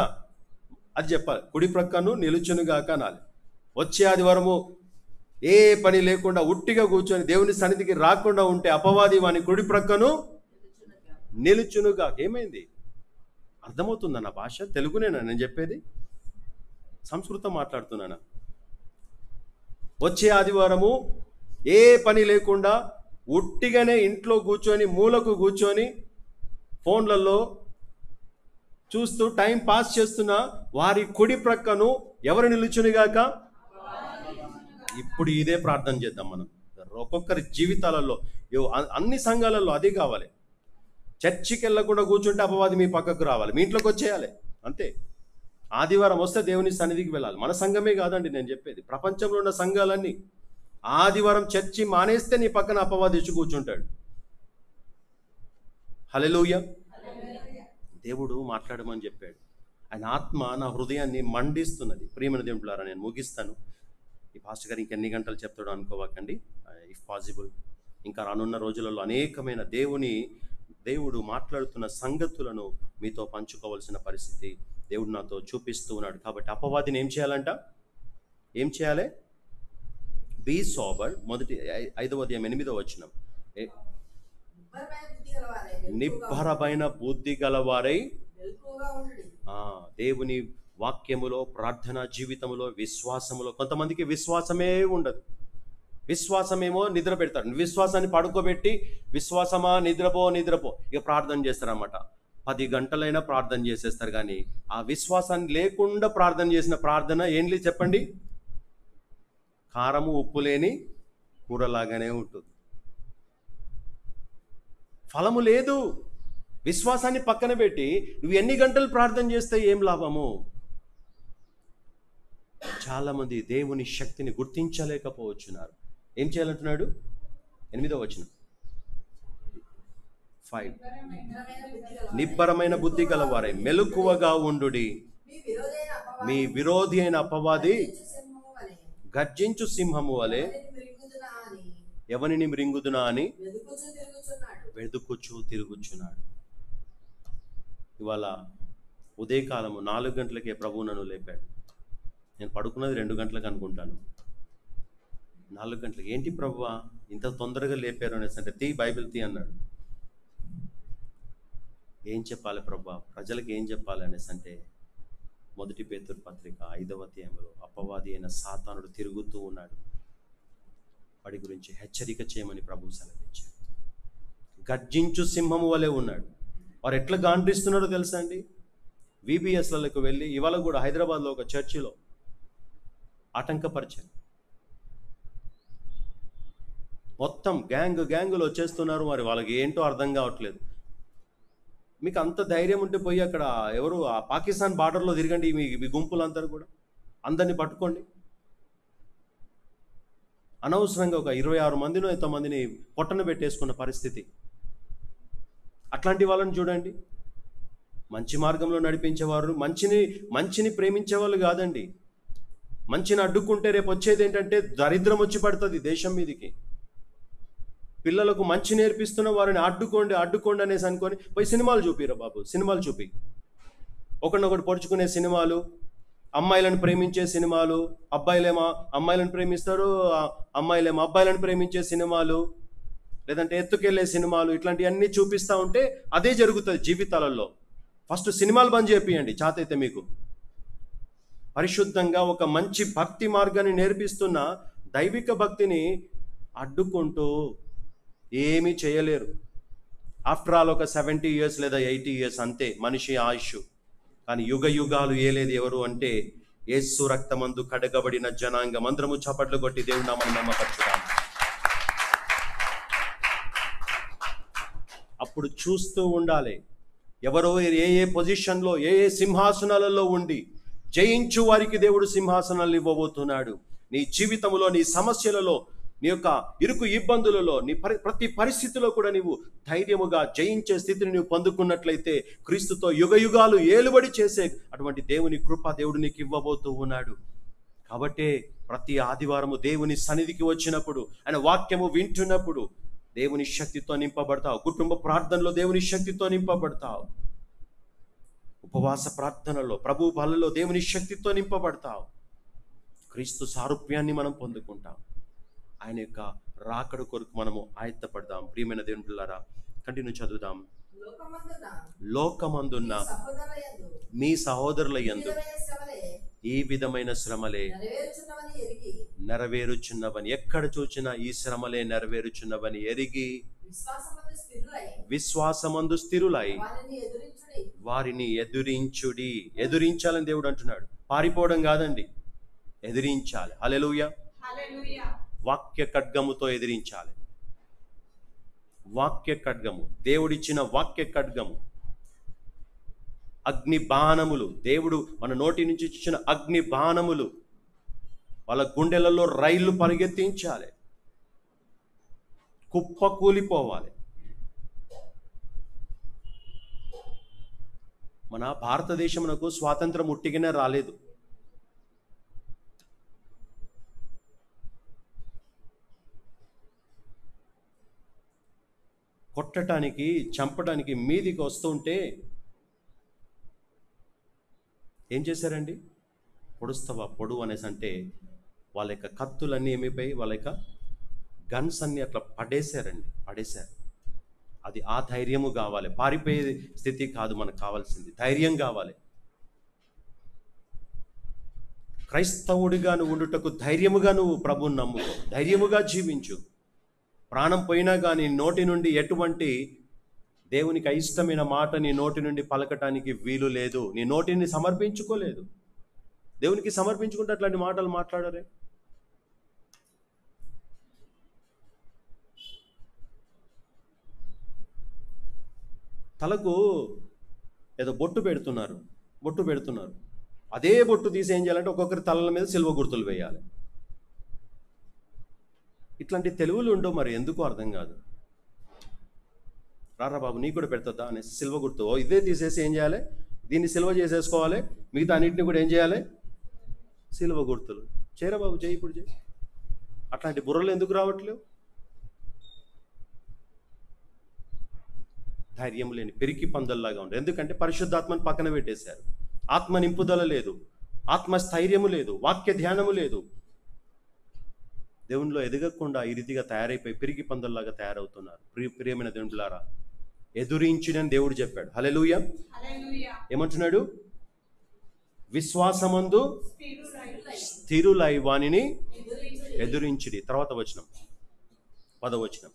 అది చెప్పాలి. కుడి ప్రక్కను నిలుచునుగాక అనాలి. వచ్చే ఆదివారము ఏ పని లేకుండా ఉట్టిగా కూర్చొని దేవుని సన్నిధికి రాకుండా ఉంటే అపవాది వాని కుడి ప్రక్కను నిలుచునుగా. ఏమైంది? అర్థమవుతుందా నా భాష? తెలుగునేనా నేను చెప్పేది? సంస్కృతం మాట్లాడుతున్నానా? వచ్చే ఆదివారము ఏ పని లేకుండా ఉట్టిగానే ఇంట్లో కూర్చొని మూలకు కూర్చొని ఫోన్లలో చూస్తూ టైం పాస్ చేస్తున్న వారి కుడి ప్రక్కను ఎవరు నిలుచునుగాక? ఇప్పుడు ఇదే ప్రార్థన చేద్దాం మనం. ఒక్కొక్కరి జీవితాలలో అన్ని సంఘాలలో అదే కావాలి. చర్చికి వెళ్ళకుండా కూర్చుంటే అపవాది మీ పక్కకు రావాలి, మీ ఇంట్లోకి వచ్చేయాలి అంతే. ఆదివారం వస్తే దేవుని సన్నిధికి వెళ్ళాలి. మన సంఘమే కాదండి నేను చెప్పేది, ప్రపంచంలో ఉన్న సంఘాలన్నీ ఆదివారం చర్చి మానేస్తే నీ పక్కన అపవాది వచ్చి కూర్చుంటాడు. హల్లెలూయా. దేవుడు మాట్లాడమని చెప్పాడు. ఆయన ఆత్మ నా హృదయాన్ని మండిస్తున్నది. ప్రియమైన దేవులారా, నేను ముగిస్తాను. ఈ పాస్టర్ గారు ఇంకెన్ని గంటలు చెప్తాడో అనుకోవాకండి. ఇఫ్ పాసిబుల్ ఇంకా రానున్న రోజులలో అనేకమైన దేవుడు మాట్లాడుతున్న సంగతులను మీతో పంచుకోవాల్సిన పరిస్థితి దేవుడు నాతో చూపిస్తూ ఉన్నాడు. కాబట్టి అపవాదిని ఏం చేయాలంట? ఏం చేయాలి? Be sober. మొదటి 5వ అధ్యాయం 8వ వచనం, నిబ్బరమైన బుద్ధి గలవారై దేవుని వాక్యములో, ప్రార్థనా జీవితంలో, విశ్వాసములో. కొంతమందికి విశ్వాసమే ఉండదు. విశ్వాసమేమో నిద్ర పెడతాడు. విశ్వాసాన్ని పడుకోబెట్టి విశ్వాసమా నిద్రపో ఇక ప్రార్థన చేస్తారన్నమాట. 10 గంటలైనా ప్రార్థన చేసేస్తారు. కానీ ఆ విశ్వాసాన్ని లేకుండా ప్రార్థన చేసిన ప్రార్థన ఏంటి చెప్పండి? కారము ఉప్పు లేని కూరలాగానే ఉంటుంది, ఫలము లేదు. విశ్వాసాన్ని పక్కన పెట్టి నువ్వు ఎన్ని గంటలు ప్రార్థన చేస్తే ఏం లాభము? చాలామంది దేవుని శక్తిని గుర్తించలేకపోతున్నారు. ఏం చేయాలంటున్నాడు? 8వ వచనం 5, నిబ్బరమైన బుద్ధి గలవారై మెలకువగా ఉండుడి. మీ విరోధి అయిన అపవాది గర్జించు సింహము వలె ఎవరిని మృంగుదునా అని వెదుకుచూ తిరుగుచున్నాడు. ఇవాళ ఉదయకాలము 4 గంటలకే ప్రభువు నన్ను లేపాడు. నేను పడుకున్నది 2 గంటలకు అనుకుంటాను. 4 గంటలకు ఏంటి ప్రభువా ఇంత తొందరగా లేపారు అనేసి అంటే, తీ బైబిల్ తీ అన్నాడు. ఏం చెప్పాలి ప్రభువా, ప్రజలకు ఏం చెప్పాలి అనేసి అంటే, 1 పేతురు పత్రిక 5వ అధ్యాయంలో అపవాది అయిన సాతానుడు తిరుగుతూ ఉన్నాడు. వాడి గురించి హెచ్చరిక చేయమని ప్రభువు సెలవిచ్చాడు. గర్జించు సింహము వలె ఉన్నాడు. వారు ఎట్లా గాండ్రిస్తున్నాడో తెలుసా అండి? VBSలకు వెళ్ళి ఇవాళ కూడా హైదరాబాద్లో ఒక చర్చిలో ఆటంకపరిచారు. మొత్తం గ్యాంగులు వచ్చేస్తున్నారు. మరి వాళ్ళకి ఏంటో అర్థం కావట్లేదు. మీకు అంత ధైర్యం ఉంటే పోయి అక్కడ ఎవరు ఆ పాకిస్తాన్ బార్డర్లో తిరగండి. మీ గుంపులందరూ కూడా అందరినీ పట్టుకోండి. అనవసరంగా ఒక 26 మందినో ఎంతమందిని పొట్టన పెట్టేసుకున్న పరిస్థితి. అట్లాంటి వాళ్ళని చూడండి. మంచి మార్గంలో నడిపించేవారు, మంచిని ప్రేమించే వాళ్ళు కాదండి. మంచిని అడ్డుకుంటే రేపు వచ్చేది ఏంటంటే దరిద్రం వచ్చి పడుతుంది దేశం మీదకి. పిల్లలకు మంచి నేర్పిస్తున్న వారిని అడ్డుకోండి అనేసి అనుకొని పోయి సినిమాలు చూపిరా బాబు, సినిమాలు చూపి. ఒకరినొకటి పొడుచుకునే సినిమాలు, అమ్మాయిలను ప్రేమించే సినిమాలు, అబ్బాయిలేమో అమ్మాయిలను ప్రేమిస్తారు, అమ్మాయిలేమో అబ్బాయిలను ప్రేమించే సినిమాలు, లేదంటే ఎత్తుకెళ్లే సినిమాలు, ఇట్లాంటివన్నీ చూపిస్తూ ఉంటే అదే జరుగుతుంది జీవితాలలో. ఫస్ట్ సినిమాలు బంద్ చేపియండి చాతైతే మీకు. పరిశుద్ధంగా ఒక మంచి భక్తి మార్గాన్ని నేర్పిస్తున్న దైవిక భక్తిని అడ్డుకుంటూ ఏమీ చేయలేరు. ఆఫ్టర్ ఆల్ ఒక 70 years లేదా 80 years అంతే మనిషి ఆయుష్. కానీ యుగాలు ఏలేది ఎవరు అంటే యేసు రక్తమందు కడగబడిన జనాంగం. అందరము చప్పట్లు కొట్టి దేవుని నామమున మహిమపరచుదాం. అప్పుడు చూస్తూ ఉండాలి ఎవరో ఏ పొజిషన్లో ఏ సింహాసనాలలో ఉండి జయించు వారికి దేవుడు సింహాసనాలు ఇవ్వబోతున్నాడు. నీ జీవితంలో, నీ సమస్యలలో, నీ యొక్క ఇరుకు ఇబ్బందులలో, నీ ప్రతి పరిస్థితిలో కూడా నీవు ధైర్యముగా జయించే స్థితిని నువ్వు పొందుకున్నట్లయితే క్రీస్తుతో యుగాలు ఏలుబడి చేసే అటువంటి దేవుని కృప దేవుడు నీకు ఇవ్వబోతూ ఉన్నాడు. కాబట్టే ప్రతి ఆదివారము దేవుని సన్నిధికి వచ్చినప్పుడు, ఆయన వాక్యము వింటున్నప్పుడు దేవుని శక్తితో నింపబడతావు. కుటుంబ ప్రార్థనలో దేవుని శక్తితో నింపబడతావు. ఉపవాస ప్రార్థనలో, ప్రభు బలలో దేవుని శక్తితో నింపబడతావు. క్రీస్తు సారూప్యాన్ని మనం పొందుకుంటాం. ఆయన యొక్క రాకడ కొరకు మనము ఆయత్తపడదాం. ప్రియమైన దేవుని పిల్లారా, కంటిన్యూ చదువుదాం. లోకమందున్న మీ సహోదరుల యందు ఈ విధమైన శ్రమలే నెరవేరుచున్నవని, ఎక్కడ చూచినా ఈ శ్రమలే నెరవేరుచున్నవని ఎరిగి విశ్వాసమందు స్థిరులై వారిని ఎదురించాలని దేవుడు అంటున్నాడు. పారిపోవడం కాదండి, ఎదిరించాలి. హల్లెలూయా. వాక్య ఖడ్గముతో ఎదిరించాలి. వాక్య ఖడ్గము, దేవుడిచ్చిన వాక్య ఖడ్గము, అగ్ని బాణములు, దేవుడు మన నోటి నుంచి ఇచ్చిన అగ్ని బాణములు వాళ్ళ గుండెలలో రైళ్లు పరిగెత్తించాలి, కుప్ప కూలిపోవాలి. మన భారతదేశమునకు స్వాతంత్రం ఉట్టిగానే రాలేదు. కొట్టడానికి, చంపడానికి మీదికి వస్తుంటే ఏం చేశారండి? పొడుస్తావా పొడు అనేసి అంటే వాళ్ళ యొక్క కత్తులన్నీ ఏమైపోయి వాళ్ళ యొక్క గన్స్ అన్నీ అట్లా పడేశారు. అది ఆ ధైర్యము కావాలి. పారిపోయే స్థితి కాదు మనకు కావాల్సింది, ధైర్యం కావాలి. క్రైస్తవుడిగా నువ్వు ఉండుటకు ధైర్యముగా నువ్వు ప్రభువుని నమ్ముకో, ధైర్యముగా జీవించు. ప్రాణం పోయినా కానీ నోటి నుండి ఎటువంటి దేవునికి అయిష్టమైన మాట నీ నోటి నుండి పలకటానికి వీలు లేదు. నీ నోటిని సమర్పించుకోలేదు. దేవునికి సమర్పించుకుంటే అట్లాంటి మాటలు మాట్లాడరే. తలకు ఏదో బొట్టు పెడుతున్నారు. అదే బొట్టు తీసి ఏం చేయాలంటే ఒక్కొక్కరి తలల మీద సిల్వ గుర్తులు వేయాలి. ఇట్లాంటి తెలుగులు ఉండవు, మరి ఎందుకో అర్థం కాదు. రారా బాబు నీ కూడా పెడతా అనేసి సిల్వ గుర్తు ఇదే తీసేసి ఏం చేయాలి, దీన్ని సిల్వ చేసేసుకోవాలి, మిగతా అన్నింటినీ కూడా ఏం చేయాలి, సిల్వ గుర్తులు. చేయరా బాబు, చేయి, ఇప్పుడు చేయి. అట్లాంటి బుర్రలు ఎందుకు రావట్లేవు? ధైర్యం లేని పెరికి పందల్లాగా ఉండదు. ఎందుకంటే పరిశుద్ధాత్మని పక్కన పెట్టేశారు. ఆత్మ నింపుదల లేదు, ఆత్మస్థైర్యము లేదు, వాక్య ధ్యానము లేదు. దేవునిలో ఎదగకుండా ఈ రీతిగా తయారైపోయి పెరిగి పందల్లాగా తయారవుతున్నారు. ప్రియమైన దేవులారా, ఎదురించినని దేవుడు చెప్పాడు. హల్లెలూయా. ఏమంటున్నాడు? విశ్వాసమందు స్థిరులై వానిని ఎదురించిడి. తర్వాత వచనం, 10వ వచనం.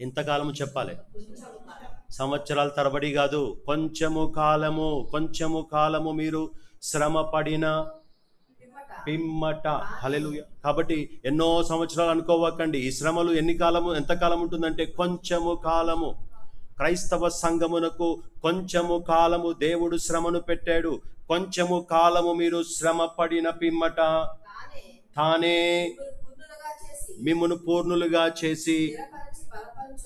ఎంతకాలము చెప్పాలి? సంవత్సరాల తరబడి కాదు, కొంచెము కాలము మీరు శ్రమ పడిన పిమ్మట. హల్లెలూయా. కాబట్టి ఎన్నో సంవత్సరాలు అనుకోవకండి. ఈ శ్రమలు ఎంతకాలం ఉంటుందంటే కొంచెము కాలము. క్రైస్తవ సంఘమునకు కొంచెము కాలము దేవుడు శ్రమను పెట్టాడు. కొంచెము కాలము మీరు శ్రమ పడిన పిమ్మట తానే మిమ్మును పూర్ణులుగా చేసి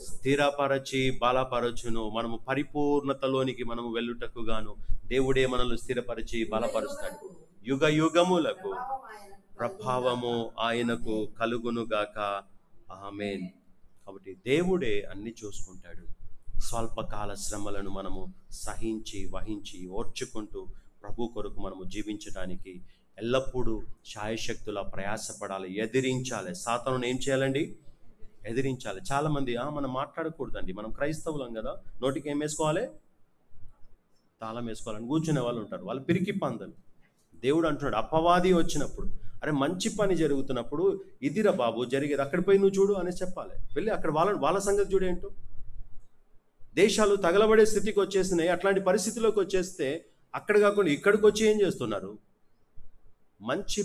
స్థిరపరచి బలపరచును. మనము పరిపూర్ణతలోనికి మనము వెళ్ళుటకు గాను దేవుడే మనల్ని స్థిరపరిచి బలపరుస్తాడు. యుగ యుగములకు ప్రభావము ఆయనకు కలుగునుగాక. ఆమేన్. కాబట్టి దేవుడే అన్ని చూసుకుంటాడు. స్వల్పకాల శ్రమలను మనము సహించి వహించి ఓర్చుకుంటూ ప్రభు కొరకు మనము జీవించడానికి ఎల్లప్పుడూ శాయశక్తులా ప్రయాసపడాలి, ఎదిరించాలి. సాతానును ఏం చేయాలండి? ఎదిరించాలి. చాలామంది మనం మాట్లాడకూడదండి, మనం క్రైస్తవులం కదా, నోటికి ఏం వేసుకోవాలి? తాళం వేసుకోవాలని కూర్చునే వాళ్ళు ఉంటారు. వాళ్ళు పిరికి పందలు. దేవుడు అంటున్నాడు, అపవాది వచ్చినప్పుడు, అరే మంచి పని జరుగుతున్నప్పుడు ఇదిరా బాబు జరిగేది, అక్కడికి పోయి నువ్వు చూడు అని చెప్పాలి. వెళ్ళి అక్కడ వాళ్ళ సంగతి చూడేంటో. దేశాలు తగలబడే స్థితికి వచ్చేసినాయి. అట్లాంటి పరిస్థితిలోకి వచ్చేస్తే అక్కడ కాకుండా ఇక్కడికి వచ్చి ఏం చేస్తున్నారు? మంచి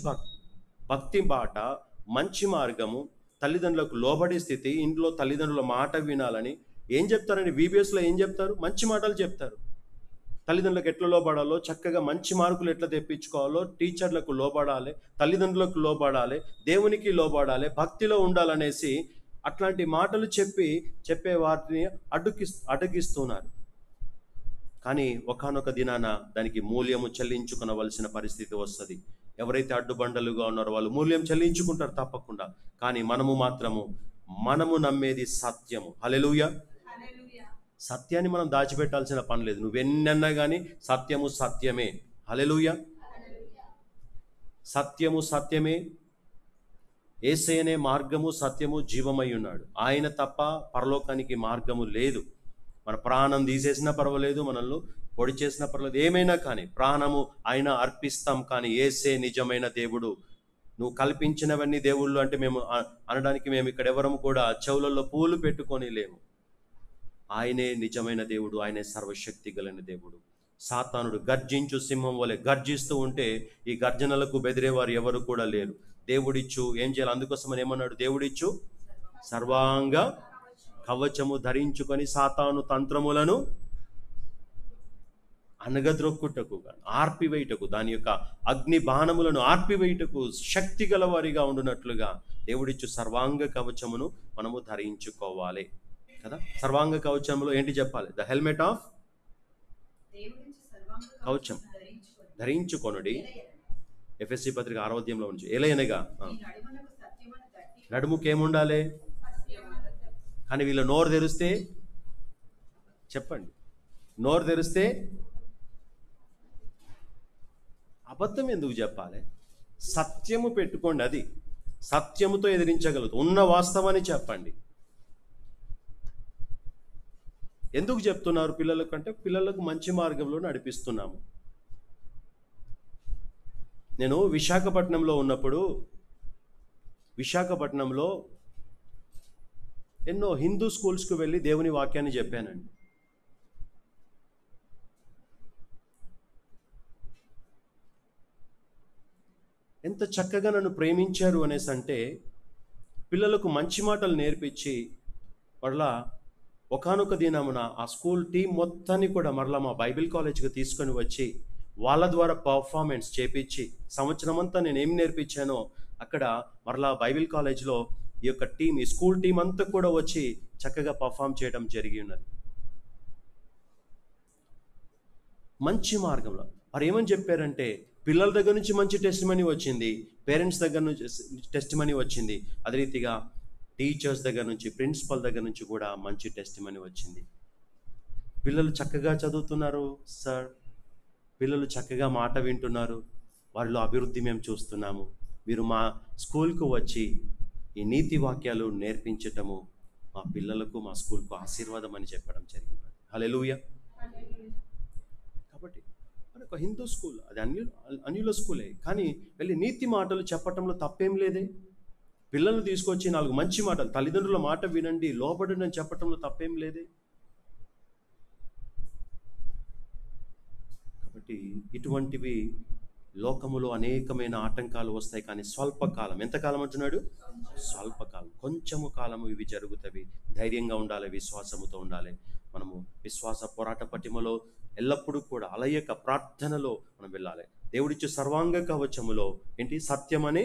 భక్తి బాట, మంచి మార్గము, తల్లిదండ్రులకు లోబడే స్థితి, ఇంట్లో తల్లిదండ్రుల మాట వినాలని ఏం చెప్తారండి? VBSలో ఏం చెప్తారు? మంచి మాటలు చెప్తారు. తల్లిదండ్రులకు ఎట్లా లోబడాలో, చక్కగా మంచి మార్కులు ఎట్లా తెప్పించుకోవాలో, టీచర్లకు లోబడాలి, తల్లిదండ్రులకు లోబడాలి, దేవునికి లోబడాలి, భక్తిలో ఉండాలనేసి అట్లాంటి మాటలు చెప్పే వాటిని అడ్డగిస్తున్నారు. కానీ ఒకానొక దినాన దానికి మూల్యము చెల్లించుకునవలసిన పరిస్థితి వస్తుంది. ఎవరైతే అడ్డుబండలుగా ఉన్నారో వాళ్ళు మూల్యం చెల్లించుకుంటారు తప్పకుండా. కానీ మనము నమ్మేది సత్యము. హల్లెలూయా. సత్యాన్ని మనం దాచిపెట్టాల్సిన పని లేదు. నువ్వెన్నన్నా కానీ సత్యము సత్యమే. హల్లెలూయా. సత్యము సత్యమే. యేసయ్యనే మార్గము, సత్యము, జీవమై ఉన్నాడు. ఆయన తప్ప పరలోకానికి మార్గము లేదు. మన ప్రాణం తీసేసినా పర్వాలేదు, మనల్ని పొడి చేసినా పర్వాలేదు, ఏమైనా కానీ ప్రాణము ఆయన అర్పిస్తాం. కానీ యేసే నిజమైన దేవుడు. నువ్వు కల్పించినవన్నీ దేవుళ్ళు అంటే మేము అనడానికి మేము ఇక్కడ ఎవరము కూడా చెవులలో పూలు పెట్టుకొని లేము. ఆయనే నిజమైన దేవుడు, ఆయనే సర్వశక్తి గలన దేవుడు. సాతానుడు గర్జించు సింహం వలె గర్జిస్తూ ఉంటే ఈ గర్జనలకు బెదిరేవారు ఎవరు కూడా లేరు. దేవుడిచ్చు ఏం చేయాలి? అందుకోసమని ఏమన్నాడు? దేవుడిచ్చు సర్వాంగ కవచము ధరించుకొని సాతాను తంత్రములను అనగద్రొక్కుటకు, ఆర్పివేయుటకు, దాని యొక్క అగ్ని బాణములను ఆర్పివేయుటకు శక్తి గలవారిగా ఉండునట్లుగా దేవుడిచ్చు సర్వాంగ కవచమును మనము ధరించుకోవాలి కదా. సర్వాంగ కవచంలో ఏంటి చెప్పాలి? ద హెల్మెట్ ఆఫ్ కవచం ధరించుకొనుడి. ఎఫెసీ పత్రిక 6వ అధ్యాయంలో నుంచి ఎలయనగా నడుముకేముండాలి? కానీ వీళ్ళ నోరు తెరిస్తే, చెప్పండి, నోరు తెరిస్తే అబద్ధం ఎందుకు చెప్పాలి? సత్యము పెట్టుకోండి. అది సత్యముతో ఎదిరించగలుగుతుంది. ఉన్న వాస్తవాన్ని చెప్పండి. ఎందుకు చెప్తున్నారు పిల్లలకు అంటే, పిల్లలకు మంచి మార్గంలో నడిపిస్తున్నాము. నేను విశాఖపట్నంలో ఉన్నప్పుడు, విశాఖపట్నంలో ఎన్నో హిందూ స్కూల్స్కి వెళ్ళి దేవుని వాక్యాన్ని చెప్పానండి. ఎంత చక్కగా నన్ను ప్రేమించారు అనేసి అంటే, పిల్లలకు మంచి మాటలు నేర్పించి మరలా ఒకానొక దినమున ఆ స్కూల్ టీం మొత్తాన్ని కూడా మరలా మా బైబిల్ కాలేజ్కి తీసుకొని వచ్చి వాళ్ళ ద్వారా పర్ఫార్మెన్స్ చేపించి, సంవత్సరం అంతా నేను ఏం నేర్పించానో అక్కడ మరలా బైబిల్ కాలేజ్లో ఈ యొక్క టీం, ఈ స్కూల్ టీం అంతా కూడా వచ్చి చక్కగా పర్ఫామ్ చేయడం జరిగి ఉన్నది. మంచి మార్గంలో వారు ఏమని చెప్పారంటే, పిల్లల దగ్గర నుంచి మంచి టెస్టిమనీ వచ్చింది, పేరెంట్స్ దగ్గర నుంచి టెస్టిమనీ వచ్చింది, అదే రీతిగా టీచర్స్ దగ్గర నుంచి, ప్రిన్సిపల్ దగ్గర నుంచి కూడా మంచి టెస్టిమనీ వచ్చింది. పిల్లలు చక్కగా చదువుతున్నారు సార్, పిల్లలు చక్కగా మాట వింటున్నారు, వారిలో అభివృద్ధి మేము చూస్తున్నాము. మీరు మా స్కూల్కు వచ్చి ఈ నీతి వాక్యాలు నేర్పించటము మా పిల్లలకు, మా స్కూల్కు ఆశీర్వాదం అని చెప్పడం జరిగింది. హల్లెలూయా. కాబట్టి ఒక హిందూ స్కూల్, అది అన్యుల స్కూలే, కానీ వెళ్ళి నీతి మాటలు చెప్పటంలో తప్పేం లేదే. పిల్లలు తీసుకొచ్చి 4 మంచి మాటలు, తల్లిదండ్రుల మాట వినండి, లోబడండి అని చెప్పటంలో తప్పేం లేదే. కాబట్టి ఇటువంటివి లోకములో అనేకమైన ఆటంకాలు వస్తాయి, కానీ స్వల్పకాలం. ఎంతకాలం అంటున్నాడు? స్వల్పకాలం, కొంచెము కాలము ఇవి జరుగుతాయి. ధైర్యంగా ఉండాలి, విశ్వాసముతో ఉండాలి. మనము విశ్వాస పోరాట పటిమలో ఎల్లప్పుడూ కూడా అలయక ప్రార్థనలో మనం వెళ్ళాలి. దేవుడిచ్చే సర్వాంగ కవచములో ఏంటి? సత్యమనే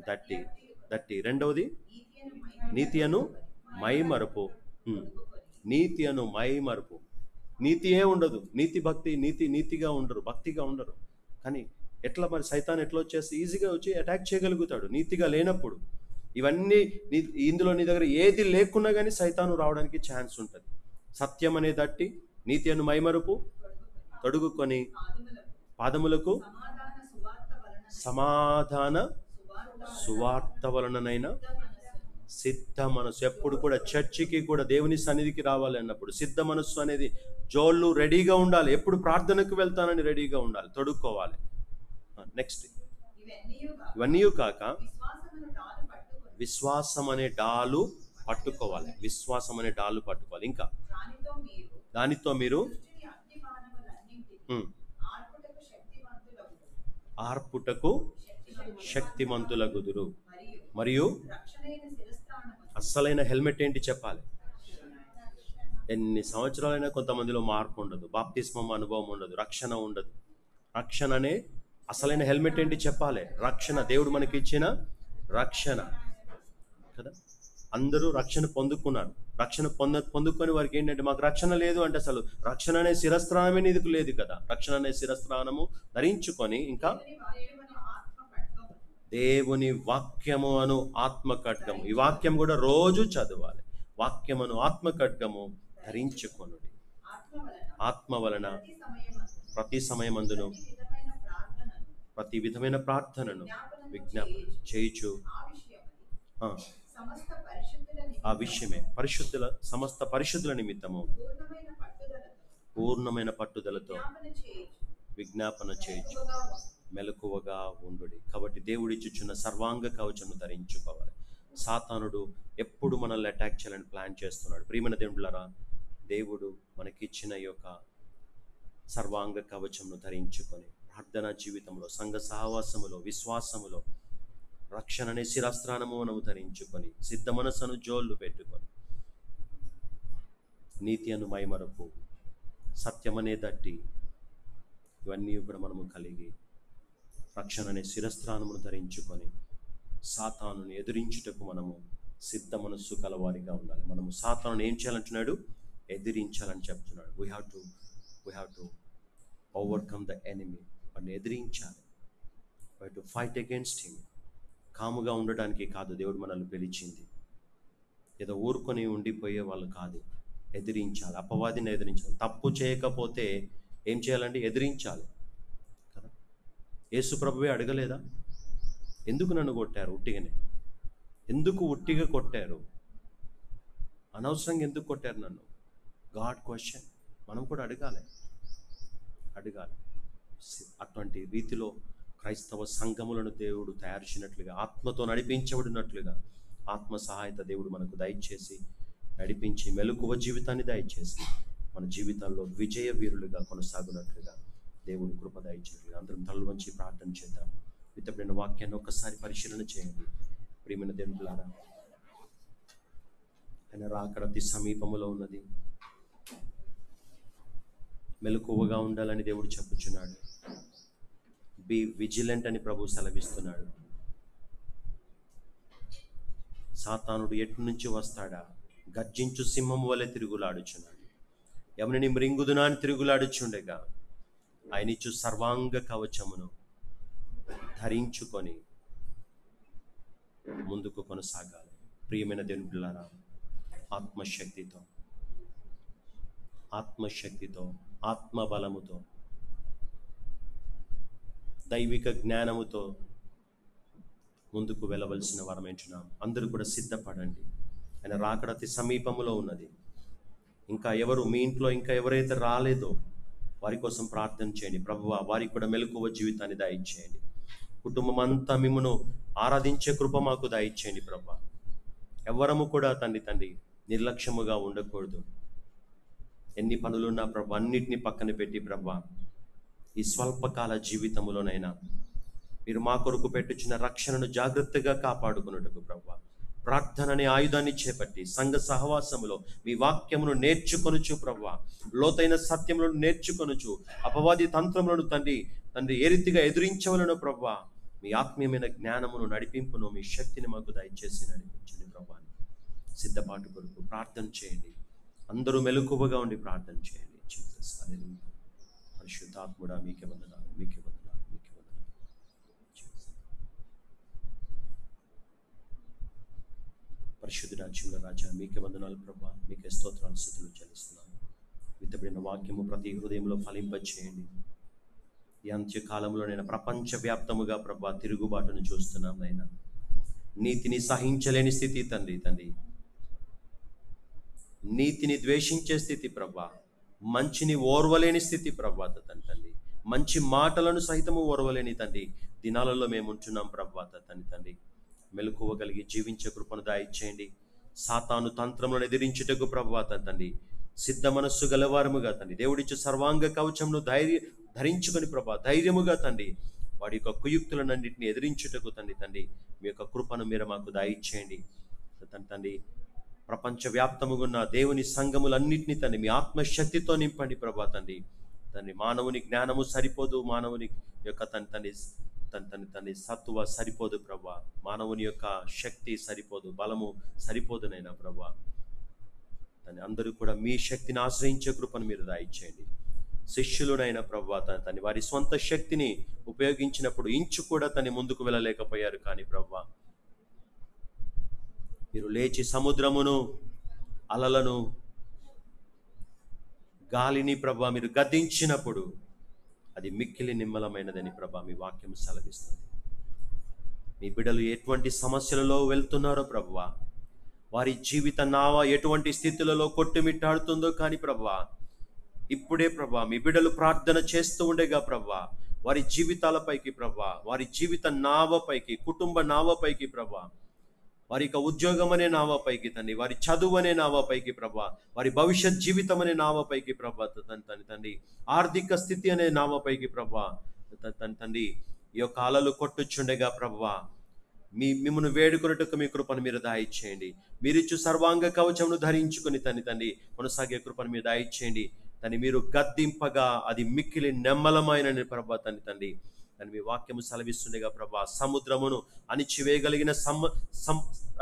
దట్టి. రెండవది నీతి అను మైమరుపు. నీతి అను మైమరుపు. నీతియే ఉండదు, నీతి భక్తి, నీతిగా ఉండరు, భక్తిగా ఉండరు. కానీ ఎట్లా మరి సైతాన్ ఎట్లా వచ్చేసి ఈజీగా వచ్చి అటాక్ చేయగలుగుతాడు నీతిగా లేనప్పుడు. ఇవన్నీ ఇందులో నీ దగ్గర ఏది లేకున్నా కానీ సైతాను రావడానికి ఛాన్స్ ఉంటుంది. సత్యం అనే దట్టి, నీతి అను మైమరుపు తొడుగుకొని పాదములకు సమాధాన సువార్త వలననైనా సిద్ధ మనసు. ఎప్పుడు కూడా చర్చికి కూడా దేవుని సన్నిధికి రావాలి అన్నప్పుడు సిద్ధ మనస్సు అనేది, జోళ్ళు రెడీగా ఉండాలి, ఎప్పుడు ప్రార్థనకు వెళ్తానని రెడీగా ఉండాలి, తొడుక్కోవాలి. నెక్స్ట్, ఇవన్నీ కాక విశ్వాసం అనే డాలు పట్టుకోవాలి. విశ్వాసం అనే డాలు పట్టుకోవాలి. ఇంకా దానితో మీరు ఆర్పుటకు శక్తిమంతులగుదురు. మరియు అస్సలైన హెల్మెట్ ఏంటి చెప్పాలి? ఎన్ని సంవత్సరాలైనా కొంతమందిలో మార్పు ఉండదు, బాప్తిస్మం అనుభవం ఉండదు, రక్షణ ఉండదు. రక్షణ అనే అసలైన హెల్మెట్ ఏంటి చెప్పాలి? రక్షణ, దేవుడు మనకి ఇచ్చిన రక్షణ కదా. అందరూ రక్షణ పొందుకున్నారు. రక్షణ పొందుకొని వారికి ఏంటంటే, మాకు రక్షణ లేదు అంటే, అసలు రక్షణ అనే శిరస్త్రాణమే నీకు లేదు కదా. రక్షణ అనే శిరస్త్రాణము ధరించుకొని, ఇంకా దేవుని వాక్యము అను ఆత్మ ఖడ్గము. ఈ వాక్యం కూడా రోజు చదవాలి. వాక్యమును ఆత్మ ఖడ్గము ధరించుకొనుడి. ఆత్మ వలన ప్రతి సమయమందును ప్రతి విధమైన ప్రార్థనను విజ్ఞాపన చేయుచు ఆ విషయమే సమస్త పరిశుద్ధుల నిమిత్తము పూర్ణమైన పట్టుదలతో విజ్ఞాపన చేయొచ్చు, మెలకువగా ఉండుడి. కాబట్టి దేవుడిచ్చుచున్న సర్వాంగ కవచమును ధరించుకోవాలి. సాతానుడు ఎప్పుడు మనల్ని అటాక్ చేయాలని ప్లాన్ చేస్తున్నాడు. ప్రియమైన దేవుళ్ళారా, దేవుడు మనకిచ్చిన ఈ యొక్క సర్వాంగ కవచమును ధరించుకొని ప్రార్థనా జీవితంలో, సంఘ సహవాసములో, విశ్వాసములో రక్షణ అనే శిరస్త్రానము మనము ధరించుకొని, సిద్ధ మనస్సును జోళ్ళు పెట్టుకొని, నీతి అను మైమరపు, సత్యమనే దట్టి, ఇవన్నీ కూడా మనము కలిగి రక్షణ అనే శిరస్త్రానమును ధరించుకొని సాతానుని ఎదిరించుటకు మనము సిద్ధ మనస్సు కలవారిగా ఉండాలి. మనము సాతానుని ఏం చేయాలంటున్నాడు? ఎదిరించాలని చెప్తున్నాడు. We have to overcome the enemy. వాడిని ఎదిరించాలి. We have to fight against him. కాముగా ఉండడానికి కాదు దేవుడు మనల్ని పిలిచింది. ఏదో ఊరుకొని ఉండిపోయే వాళ్ళు కాదు. ఎదిరించాలి, అపవాదిని ఎదిరించాలి. తప్పు చేయకపోతే ఏం చేయాలండి? ఎదిరించాలి కదా. యేసు ప్రభువే అడగలేదా, ఎందుకు నన్ను కొట్టారు ఉట్టిగానే? ఎందుకు ఉట్టిగా కొట్టారు? అనవసరంగా ఎందుకు కొట్టారు నన్ను? God question. మనం కూడా అడగాలి. అటువంటి రీతిలో క్రైస్తవ సంఘములను దేవుడు తయారు చేసినట్లుగా, ఆత్మతో నడిపించబడినట్లుగా ఆత్మ సహాయత దేవుడు మనకు దయచేసి నడిపించి మెలకువ జీవితాన్ని దయచేసి మన జీవితాల్లో విజయ వీరులుగా కొనసాగునట్లుగా దేవుడు కృప దయచేసి అందరం తలలు వంచి ప్రార్థన చేద్దాం. విత్తబడిన వాక్యాన్ని ఒక్కసారి పరిశీలన చేయండి. ప్రియమైన దేవులారా, ఆయన రాకడ అతి సమీపములో ఉన్నది. మెలకువగా ఉండాలని దేవుడు చెప్పుచున్నాడు. బీ విజిలెంట్ అని ప్రభు సెలవిస్తున్నాడు. సాతానుడు ఎటు నుంచి వస్తాడా? గర్జించు సింహము వలె తిరుగులాడుచున్నాడు. ఎవరిని మృంగుదునా అని తిరుగులాడుచుండగా ఆయన ఇచ్చు సర్వాంగ కవచమును ధరించుకొని ముందుకు కొనసాగాలి. ప్రియమైన దేవుని పిల్లారా, ఆత్మశక్తితో ఆత్మబలముతో దైవిక జ్ఞానముతో ముందుకు వెళ్ళవలసిన వారం ఏంటున్నాం. అందరూ కూడా సిద్ధపడండి. ఆయన రాకడ అతి సమీపములో ఉన్నది. ఇంకా ఎవరు మీ ఇంట్లో ఇంకా ఎవరైతే రాలేదో వారి కోసం ప్రార్థన చేయండి. ప్రభువా, వారికి కూడా మెలకువ జీవితాన్ని దయచేయండి. కుటుంబం అంతా మిమ్మును ఆరాధించే కృప మాకు దయచేయండి ప్రభువా. ఎవరము కూడా తండ్రి నిర్లక్ష్యముగా ఉండకూడదు. ఎన్ని పనులున్నా ప్రభు అన్నిటినీ పక్కన పెట్టి ప్రభువా, ఈ స్వల్పకాల జీవితంలోనైనా మీరు మా కొరకు పెట్టుచున్న రక్షణను జాగ్రత్తగా కాపాడుకున్నట్టుకు ప్రభువా, ప్రార్థన అనే ఆయుధాన్ని చేపట్టి సంఘ సహవాసములో మీ వాక్యమును నేర్చుకొనుచు ప్రభువా, లోతైన సత్యములను నేర్చుకొనుచు అపవాది తంత్రములను తండ్రి ఏ రీతిగా ఎదురించవలను ప్రభువా, మీ ఆత్మీయమైన జ్ఞానమును నడిపింపును మీ శక్తిని మాకు దయచేసి నడిపించండి ప్రభువా. సిద్ధపాటు కొరకు ప్రార్థన చేయండి. అందరూ మెలకువగా ఉండి ప్రార్థన చేయండి. జీసస్ హల్లెలూయా. పరిశుద్ధాత్ముడా మీకే వందనాలు, మీకే వందనాలు, మీకే వందనాలు. పరిశుద్ధుడా జీవుల రాజా మీకే వందనాలు ప్రభువా, మీకే స్తోత్రాలు స్తుతులు చెల్లిస్తున్నాను. విత్తబడిన వాక్యము ప్రతి హృదయంలో ఫలింపచేయండి. ఈ అంత్యకాలంలో నేను ప్రపంచవ్యాప్తముగా ప్రభువా తిరుగుబాటును చూస్తున్నాం. నైనా నీతిని సహించలేని స్థితి తండ్రి, నీతిని ద్వేషించే స్థితి ప్రభువా, మంచిని ఓర్వలేని స్థితి ప్రభువా తండ్రి, మంచి మాటలను సహితము ఓర్వలేని తండ్రి దినాలలో మేము ఉంటున్నాం ప్రభువా తండ్రి. మెలకువగలిగి జీవించే కృపను దయచేయండి. సాతాను తంత్రములను ఎదిరించుటకు ప్రభువా తండ్రి సిద్ధ మనస్సు గలవారముగా తండ్రి దేవుడిచ్చు సర్వాంగ కవచమును ధరించుకొని ప్రభా ధైర్యముగా తండ్రి వాడి యొక్క కుయుక్తులన్నింటినీ ఎదిరించుటకు తండ్రి మీ యొక్క కృపను మీరు మాకు దయచేయండి తండ్రి. ప్రపంచవ్యాప్తముగా ఉన్న దేవుని సంఘములన్నింటినీ తండ్రి మీ ఆత్మశక్తితో నింపండి ప్రభా తండ్రి. మానవుని జ్ఞానము సరిపోదు, మానవుని యొక్క తన సత్తువ సరిపోదు ప్రభా, మానవుని యొక్క శక్తి సరిపోదు, బలము సరిపోదునైనా ప్రభా. అందరూ కూడా మీ శక్తిని ఆశ్రయించే కృపను మీరు దయచేయండి. శిష్యులునైనా ప్రభా వారి స్వంత శక్తిని ఉపయోగించినప్పుడు ఇంచు కూడా ముందుకు వెళ్ళలేకపోయారు. కానీ ప్రభా మీరు లేచి సముద్రమును అలలను గాలిని ప్రభా మీరు గద్దించినప్పుడు అది మిక్కిలి నిమ్మలమైనదని ప్రభా మీ వాక్యం సెలవిస్తుంది. మీ బిడ్డలు ఎటువంటి సమస్యలలో వెళ్తున్నారో ప్రభువా, వారి జీవిత నావ ఎటువంటి స్థితులలో కొట్టుమిట్టాడుతుందో కానీ ప్రభువా ఇప్పుడే ప్రభా మీ బిడ్డలు ప్రార్థన చేస్తూ ఉండేగా ప్రభా వారి జీవితాలపైకి ప్రభా, వారి జీవిత నావపైకి, కుటుంబ నావపైకి ప్రభా వారి యొక్క ఉద్యోగం అనే నావపైకి తండ్రి, వారి చదువు అనే నావపైకి ప్రభా, వారి భవిష్యత్ జీవితం అనే నావపైకి ప్రభా తండ్రి, ఆర్థిక స్థితి అనే నావపైకి ప్రభా తండ్రి, ఈ యొక్క అలలు కొట్టుచుండగా ప్రభా మిమ్మల్ని వేడుకొనుటకు మీ కృపను మీరు దయచేయండి. మీరిచ్చు సర్వాంగ కవచమును ధరించుకొని తండ్రి కొనసాగే కృపను మీరు దయచేయండి. దాన్ని మీరు గద్దింపగా అది మిక్కిలి నెమ్మలమైన ప్రభా తండ్రి అని మీ వాక్యము సెలవిస్తుండగా ప్రభా, సముద్రమును అణిచివేయగలిగిన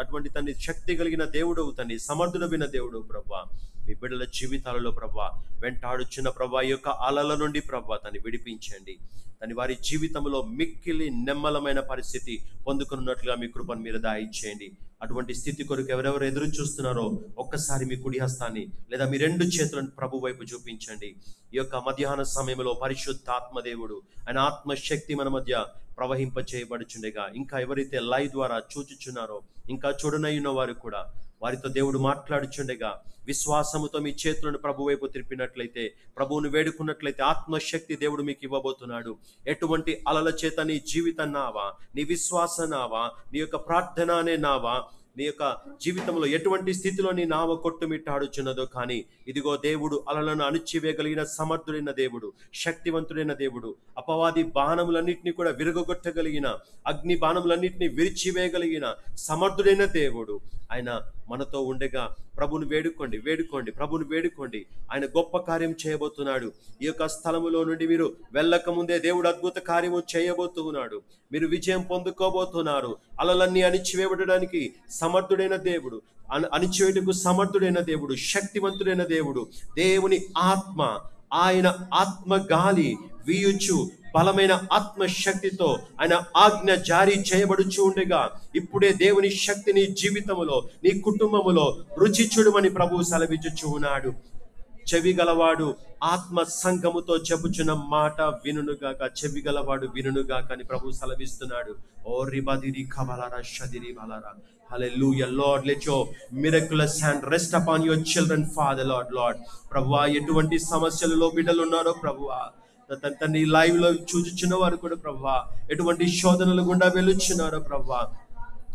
అటువంటి తండ్రి శక్తి కలిగిన దేవుడు తండ్రి, సమర్థుడమైన దేవుడు ప్రభా, మీ బిడ్డల జీవితాలలో ప్రభా వెంటాడుచున్న ప్రభా ఈ యొక్క అలల నుండి ప్రభా తను విడిపించండి. తను వారి జీవితంలో మిక్కిలి నెమ్మలమైన పరిస్థితి పొందుకున్నట్లుగా మీ కృపను మీరు దయచేయండి. అటువంటి స్థితి కొరకు ఎవరెవరు ఎదురు చూస్తున్నారో ఒక్కసారి మీ కుడి హస్తాన్ని లేదా మీ రెండు చేతులను ప్రభు వైపు చూపించండి. ఈ యొక్క మధ్యాహ్న సమయంలో పరిశుద్ధాత్మ దేవుడు ఆయన ఆత్మశక్తి మన మధ్య ప్రవహింప చేయబడుచుండగా, ఇంకా ఎవరైతే లైవ్ ద్వారా చూచుచున్నారో ఇంకా చూడనయ్యున్న వారు కూడా వారితో దేవుడు మాట్లాడుచుండగా విశ్వాసముతో మీ చేతులను ప్రభు వైపు తిరిపినట్లయితే, ప్రభువును వేడుకున్నట్లయితే ఆత్మశక్తి దేవుడు మీకు ఇవ్వబోతున్నాడు. ఎటువంటి అలల చేత నీ జీవితన్నావా, నీ విశ్వాసనావా, నీ యొక్క ప్రార్థన అనే నావా, నీ యొక్క జీవితంలో ఎటువంటి స్థితిలో నీ నావ కొట్టుమిట్టాడుచున్నదో కానీ ఇదిగో దేవుడు అలలను అణిచివేయగలిగిన సమర్థుడైన దేవుడు, శక్తివంతుడైన దేవుడు, అపవాది బాణములన్నింటినీ కూడా విరగొట్టగలిగిన, అగ్ని బాణములన్నింటినీ విరిచివేయగలిగిన సమర్థుడైన దేవుడు ఆయన మనతో ఉండగా ప్రభుని వేడుకోండి, ప్రభుని వేడుకోండి. ఆయన గొప్ప కార్యం చేయబోతున్నాడు. ఈ యొక్క స్థలములో నుండి మీరు వెళ్ళక ముందే దేవుడు అద్భుత కార్యము చేయబోతున్నాడు. మీరు విజయం పొందుకోబోతున్నారు. అలలన్నీ అణిచివేయబడడానికి సమర్థుడైన దేవుడు, అణిచివేయటకు సమర్థుడైన దేవుడు, శక్తివంతుడైన దేవుడు, దేవుని ఆత్మ, ఆయన ఆత్మ గాలి వీయుచు బలమైన ఆత్మశక్తితో ఆయన ఆజ్ఞ జారీ చేయబడుచు ఉండగా ఇప్పుడే దేవుని శక్తిని జీవితములో నీ కుటుంబములో రుచి చూడమని ప్రభువు సెలవిచ్చుచు ఉన్నాడు. చెవి గలవాడు ఆత్మ సంఘముతో చెప్పుచున్న మాట వినుగాక, చెవి గలవాడు వినుగాక అని ప్రభు సెలవిస్తున్నాడు. ఓ రిబదిరి కబలరా షదిరి బలరా. Hallelujah, Lord, let your miraculous hand rest upon your children, Father, Lord. ప్రభువా, ఎటువంటి సమస్యలలో బిడ్డలు ఉన్నారో ప్రభువా, తన లైవ్ లో చూచుచున్న వారు కూడా ప్రభువా ఎటువంటి శోధనలు గుండా వెళ్ళుచున్నారో ప్రభువా,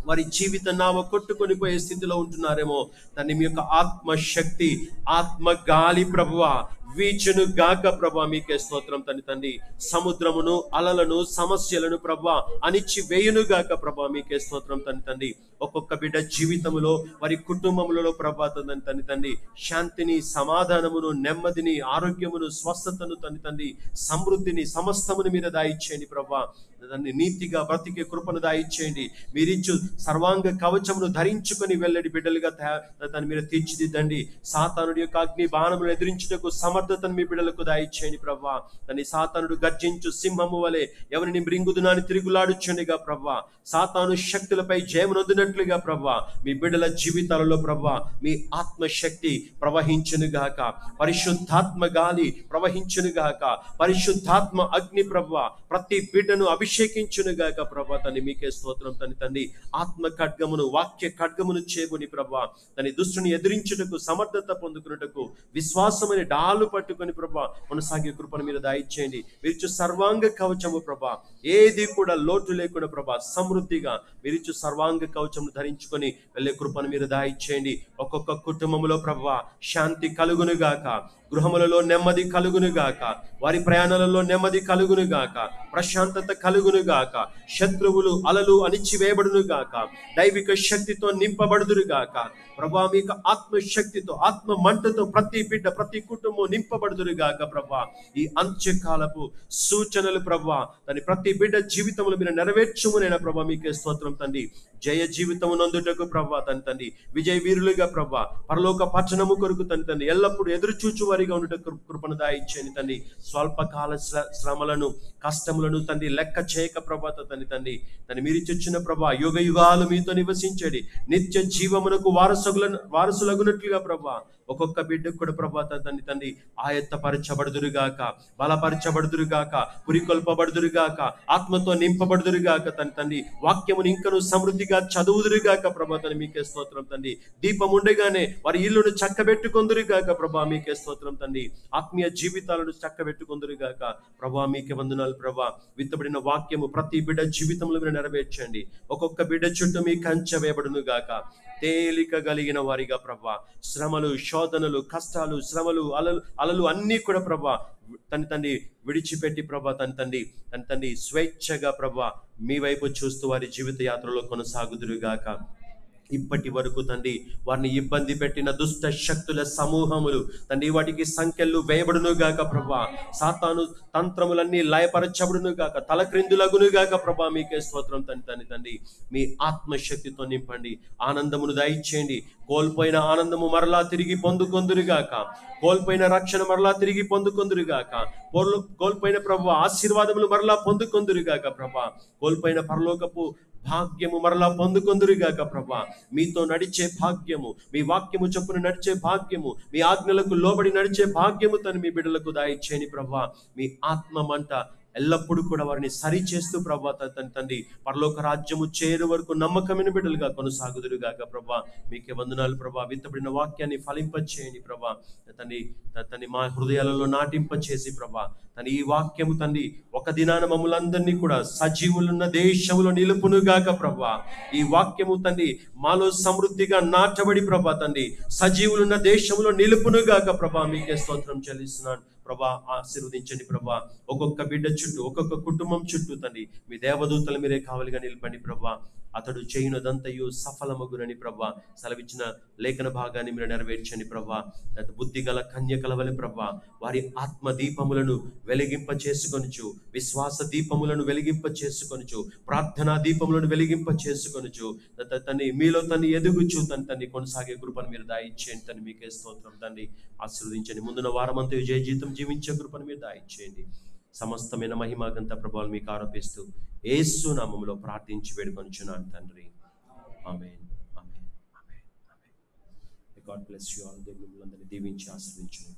వారి జీవిత నావ కొట్టుకొని పోయే స్థితిలో ఉంటున్నారేమో, దాన్ని మీ యొక్క ఆత్మశక్తి, ఆత్మ గాలి ప్రభువా వీచును గాక ప్రభా. మీకే స్తోత్రం తండ్రి. సముద్రమును, అలలను, సమస్యలను ప్రభా అణిచి వేయును గాక ప్రభా. మీకే స్తోత్రం తండ్రి. ఒక్కొక్క బిడ్డ జీవితంలో వారి కుటుంబములలో ప్రభా తండ్రి శాంతిని, సమాధానమును, నెమ్మదిని, ఆరోగ్యమును, స్వస్థతను తండ్రి సమృద్ధిని సమస్తమును మీరు దాయిచ్చేయండి ప్రభా. దాన్ని నీతిగా బ్రతికే కృపను దాయిచ్చేయండి. మీరిచ్చు సర్వాంగ కవచమును ధరించుకొని వెళ్ళడి బిడ్డలుగా దాన్ని మీరు తీర్చిదిద్దండి. సాతానుడి యొక్క అగ్ని బాణమును ఎదిరించుటకు సమర్థతను మీ బిడ్డలకు దాయిచ్చేయండి ప్రభా. దాన్ని సాతానుడు గర్జించు సింహము వలె ఎవరిని మృంగుదునని తిరుగులాడుచుండిగా ప్రభా, సాతాను శక్తులపై జయమునొందినట్లుగా ప్రభా మీ బిడ్డల జీవితాలలో ప్రభా మీ ఆత్మశక్తి ప్రవహించునుగాక, పరిశుద్ధాత్మ గాలి ప్రవహించునుగాక, పరిశుద్ధాత్మ అగ్ని ప్రభా ప్రతి బిడ్డను అభిషేకించునుగాక ప్రభా. తని మీకే స్తోత్రం తండ్రి. ఆత్మ ఖడ్గమును, వాక్య ఖడ్గమును చేబుని ప్రభా తని దుష్టుని ఎదిరించుటకు, సమర్థత పొందుకున్నటకు విశ్వాసమైన డాలు పట్టుకొని ప్రభా కొనసాగే కృపను మీరు దాయిచ్చేయండి. మీరిచ్చు సర్వాంగ కవచము ప్రభా ఏది కూడా లోటు లేకుండా ప్రభా సమృద్ధిగా మీరిచ్చు సర్వాంగ కవచము ధరించుకొని వెళ్ళే కృపను మీరు దాయిచ్చేయండి. ఒక్కొక్క కుటుంబంలో ప్రభా శాంతి కలుగునుగాక, గృహములలో నెమ్మది కలుగునుగాక, వారి ప్రయాణాలలో నెమ్మది కలుగునుగాక, ప్రశాంతత కలుగునుగాక, శత్రువులు అలలు అణిచివేయబడునుగాక, దైవిక శక్తితో నింపబడుదురుగాక ప్రభా. మీకు ఆత్మశక్తితో, ఆత్మ మంటతో ప్రతి బిడ్డ, ప్రతి కుటుంబం నింపబడుదురుగాక ప్రభా. ఈ అంత్యకాలపు సూచనలు ప్రభా దాని ప్రతి బిడ్డ జీవితంలో మీరు నెరవేర్చుమునైనా ప్రభా. మీకే స్తోత్రం తండ్రి. జయ జీవితము నందుటకు ప్రభా తండ్రి, విజయ వీరులుగా ప్రభా పరలోక పట్టణము కొరకు తండ్రి ఎల్లప్పుడూ ఎదురు చూచు వారిగా ఉండటకు కృపను దాయిచ్చేయండి తండ్రి. స్వల్పకాల శ్రమలను, కష్టములను తండ్రి లెక్క చేయక ప్రభా తండ్రి మీరిచ్చొచ్చిన ప్రభా యుగ యుగాలు మీతో నివసించండి. నిత్య జీవమునకు వారసులగునట్లుగా ప్రభా ఒక్కొక్క బిడ్డకు కూడా ప్రభా తండ్రి తండ్రి ఆయత్తపరచబడుదురుగాక, బలపరచబడుదురుగాక, పురికొల్పబడుదురుగాక, ఆత్మతో నింపబడుదురుగాక తండ్రి. వాక్యమును ఇంకను సమృద్ధిగా చదువుదురుగాక ప్రభా తండ్రి. మీకే స్తోత్రం తండ్రి. దీపం ఉండగానే వారి ఇల్లును చక్కబెట్టుకొందురుగాక ప్రభా. మీకే స్తోత్రం తండ్రి. ఆత్మీయ జీవితాలను చక్కబెట్టుకొందురుగాక ప్రభా. మీకే వందనాలు ప్రభా. విత్తబడిన వాక్యము ప్రతి బిడ్డ జీవితంలో మీరు నెరవేర్చండి. ఒక్కొక్క బిడ్డ చుట్టూ మీ కంచె వేయబడును గాక. తేలిక కలిగిన వారిగా ప్రభా, శ్రమలు, శోధనలు, కష్టాలు, శ్రమలు, అలలు అన్నీ కూడా ప్రభా తండ్రి విడిచిపెట్టి ప్రభా తండ్రి స్వేచ్ఛగా ప్రభా మీ వైపు చూస్తూ వారి జీవిత యాత్రలో కొనసాగుదురుగాక. ఇప్పటి వరకు తండ్రి వారిని ఇబ్బంది పెట్టిన దుష్ట శక్తుల సమూహములు తండ్రి వాటికి సంఖ్యలు వేయబడును గాక ప్రభా. సాతాను తంత్రములన్నీ లయపరచబడును గాక, తలక్రిందులగును గాక ప్రభా. మీకే స్తోత్రం తండ్రి. మీ ఆత్మశక్తితో నింపండి, ఆనందమును దయచేయండి. కోల్పోయిన ఆనందము మరలా తిరిగి పొందుకొందురుగాక, కోల్పోయిన రక్షణ మరలా తిరిగి పొందుకొందురుగాక, కోల్పోయిన ప్రభు ఆశీర్వాదములు మరలా పొందుకొందురుగాక ప్రభా. కోల్పోయిన పరలోకపు భాగ్యము మరలా పొందుకొందురుగాక ప్రభా. మీతో నడిచే భాగ్యము, మీ వాక్యము చొప్పున నడిచే భాగ్యము, మీ ఆజ్ఞలకు లోబడి నడిచే భాగ్యము తను మీ బిడ్డలకు దయచేయని ప్రభా. మీ ఆత్మ మంట ఎల్లప్పుడూ కూడా వారిని సరి చేస్తూ ప్రభా తండ్రి పరలోక రాజ్యము చేరు వరకు నమ్మకమైన బిడ్డలుగా కొనసాగుదురుగాక ప్రభా. మీకే వందనాలు ప్రభా. విత్తబడిన వాక్యాన్ని ఫలింపచేయండి ప్రభా. తండ్రి మా హృదయాలలో నాటింపచేసి ప్రభా ఈ వాక్యము తండ్రి ఒక దినాన మమ్ములందరినీ కూడా సజీవులున్న దేశములో నిలుపునుగాక ప్రభా. ఈ వాక్యము తండ్రి మాలో సమృద్ధిగా నాటబడి ప్రభా తండ్రి సజీవులున్న దేశములో నిలుపునుగాక ప్రభా. మీకే స్తోత్రం చెల్లిస్తున్నాను ప్రభా. ఆశీర్వదించండి ప్రభా. ఒక్కొక్క బిడ్డ చుట్టూ, ఒక్కొక్క కుటుంబం చుట్టూ తండ్రి మీ దేవదూతలు మీరే కావలిగా నిలపండి ప్రభా. అతడు చేయునదంతయు సఫలమగునని ప్రభా సెలవిచ్చిన లేఖన భాగాన్ని మీరు నెరవేర్చండి ప్రభా. బుద్ధి గల కన్యకల వలె ప్రభా వారి ఆత్మ దీపములను వెలిగింప చేసుకొనుచు, విశ్వాస దీపములను వెలిగింప చేసుకొనుచు, ప్రార్థనా దీపములను వెలిగింప చేసుకొనుచు తండ్రి మీలో తన్ని ఎదుగుచు తండ్రి కొనసాగే కృపను మీరు దయచేయండి తండ్రి. మీకే స్తోత్రం తండ్రి. ఆశీర్వదించండి. ముందున్న వారమంతా జయ జీవితం జీవించే కృపను మీరు దయచేయండి. సమస్తమైన మహిమాగంత ప్రభావాలు మీకు ఆరోపిస్తూ యేసు నామములో ప్రార్థించి వేడుకొనుచున్నాను తండ్రి. ఆమేన్, ఆమేన్, ఆమేన్, ఆమేన్. God bless you all. దేవుడు మిమ్మల్ని అందరినీ దీవించి ఆశీర్వదించును.